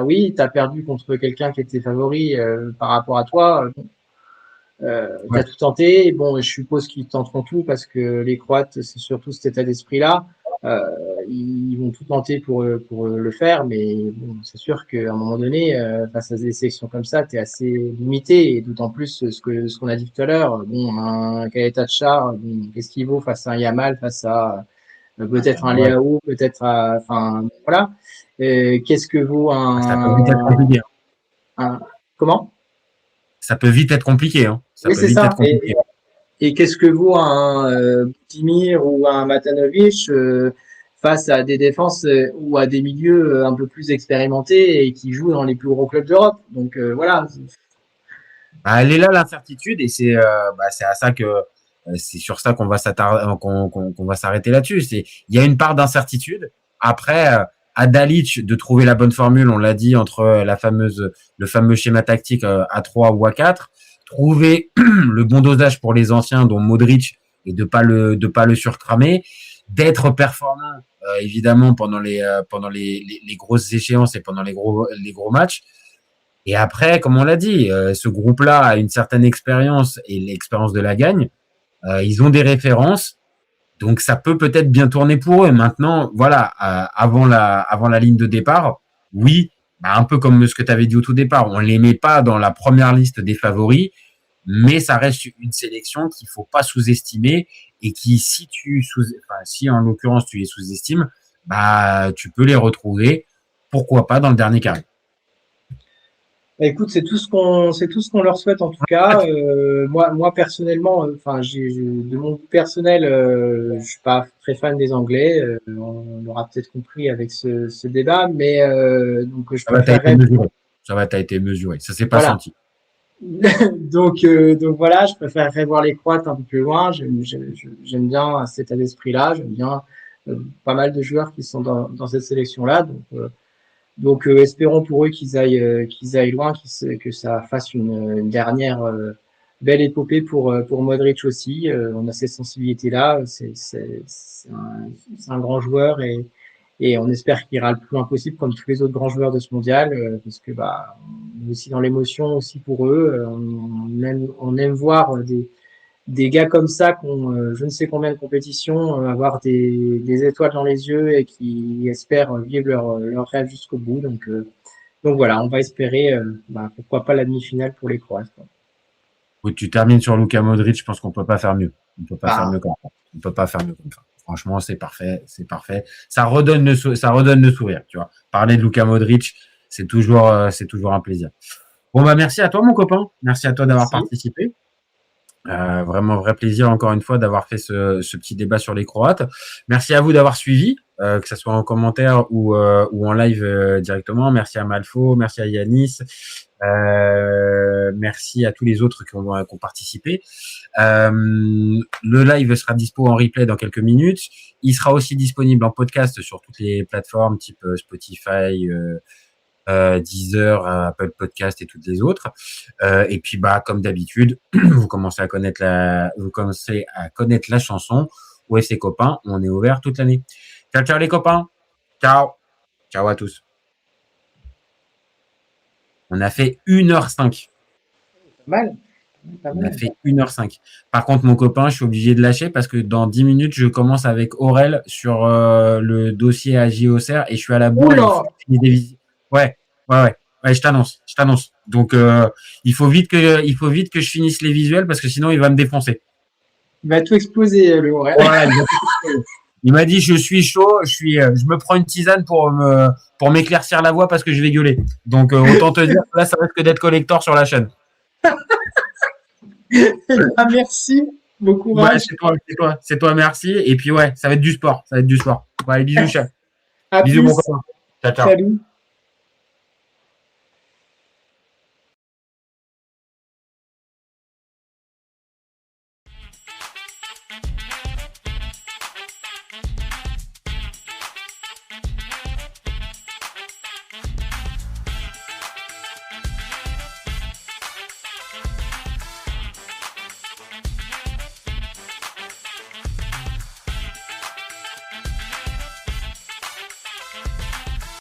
Oui, tu as perdu contre quelqu'un qui était favori par rapport à toi. T'as tout tenté. Bon, je suppose qu'ils tenteront tout parce que les Croates, c'est surtout cet état d'esprit-là. Ils vont tout tenter pour le faire, mais bon, c'est sûr qu'à un moment donné, face à des sélections comme ça, t'es assez limité, et d'autant plus ce qu'on a dit tout à l'heure. Bon, un Caleta-Char, qu'est-ce qu'il vaut face à un Yamal, face à peut-être un Leao, peut-être voilà. Qu'est-ce que vaut Ça peut vite être compliqué. Comment? Ça peut vite être compliqué. Hein. Oui, c'est ça. Et qu'est-ce que vaut un Timir ou un Matanovic face à des défenses ou à des milieux un peu plus expérimentés et qui jouent dans les plus gros clubs d'Europe? Donc voilà. Bah, elle est là l'incertitude et c'est à ça que c'est sur ça qu'on va qu'on va s'arrêter là-dessus. Il y a une part d'incertitude. Après, à Dalic de trouver la bonne formule, on l'a dit, entre le fameux schéma tactique à 3 ou à 4, trouver le bon dosage pour les anciens, dont Modric, et de pas le surcramer, d'être performant évidemment pendant les grosses échéances et pendant les gros matchs. Et après, comme on l'a dit, ce groupe-là a une certaine expérience et l'expérience de la gagne. Ils ont des références, donc ça peut peut-être bien tourner pour eux. Maintenant, voilà, avant la ligne de départ, oui, un peu comme ce que tu avais dit au tout départ, on les met pas dans la première liste des favoris, mais ça reste une sélection qu'il faut pas sous-estimer et qui, si en l'occurrence tu les sous-estimes, tu peux les retrouver, pourquoi pas dans le dernier carré. Écoute, c'est tout ce qu'on leur souhaite en tout cas. Moi personnellement, de mon personnel, je suis pas très fan des Anglais. On l'aura peut-être compris avec ce débat, mais donc je préférerais. T'as été mesuré. Ça s'est pas senti. donc voilà, je préférerais voir les Croates un peu plus loin. J'aime bien cet état d'esprit-là. J'aime bien pas mal de joueurs qui sont dans cette sélection-là. Donc espérons pour eux qu'ils aillent loin, que ça fasse une dernière belle épopée pour Modric aussi. On a cette sensibilité-là. C'est un grand joueur et on espère qu'il ira le plus loin possible comme tous les autres grands joueurs de ce mondial, parce que on est aussi dans l'émotion aussi pour eux. On aime voir des gars comme ça qui ont je ne sais combien de compétitions, avoir des étoiles dans les yeux et qui espèrent vivre leur rêve jusqu'au bout. Donc voilà, on va espérer pourquoi pas la demi-finale pour les Croates. Oui, tu termines sur Luka Modric, je pense qu'on peut pas faire mieux. On peut pas faire mieux comme ça. On peut pas faire mieux comme ça. Franchement, c'est parfait, c'est parfait. Ça redonne le sourire, tu vois. Parler de Luka Modric, c'est toujours un plaisir. Bon merci à toi mon copain, merci à toi d'avoir participé. Vraiment vrai plaisir encore une fois d'avoir fait ce petit débat sur les Croates. Merci à vous d'avoir suivi, que ce soit en commentaire ou en live directement. Merci à Malfo, merci à Yanis, merci à tous les autres qui ont participé. Le live sera dispo en replay dans quelques minutes. Il sera aussi disponible en podcast sur toutes les plateformes type Spotify, Deezer, Apple Podcast et toutes les autres. Et puis comme d'habitude, vous commencez à connaître la chanson. Ouais, c'est copains, on est ouvert toute l'année. Ciao les copains. Ciao à tous. On a fait 1h05. Mal. On a fait 1h05. Par contre, mon copain, je suis obligé de lâcher parce que dans 10 minutes, je commence avec Aurel sur le dossier à JOCR et je suis à la bourre. Ouais, je t'annonce. Donc, il faut vite que je finisse les visuels parce que sinon, il va me défoncer. Il va tout exploser, le Aurel. Ouais, il m'a dit, je suis chaud, je me prends une tisane pour m'éclaircir la voix parce que je vais gueuler. Donc, autant te dire que là, ça risque d'être collector sur la chaîne. Merci. Bon courage. Ouais, c'est toi, merci. Et puis, ça va être du sport. Ouais, bisous, chef. Bisous, mon copain. Ciao. Salut.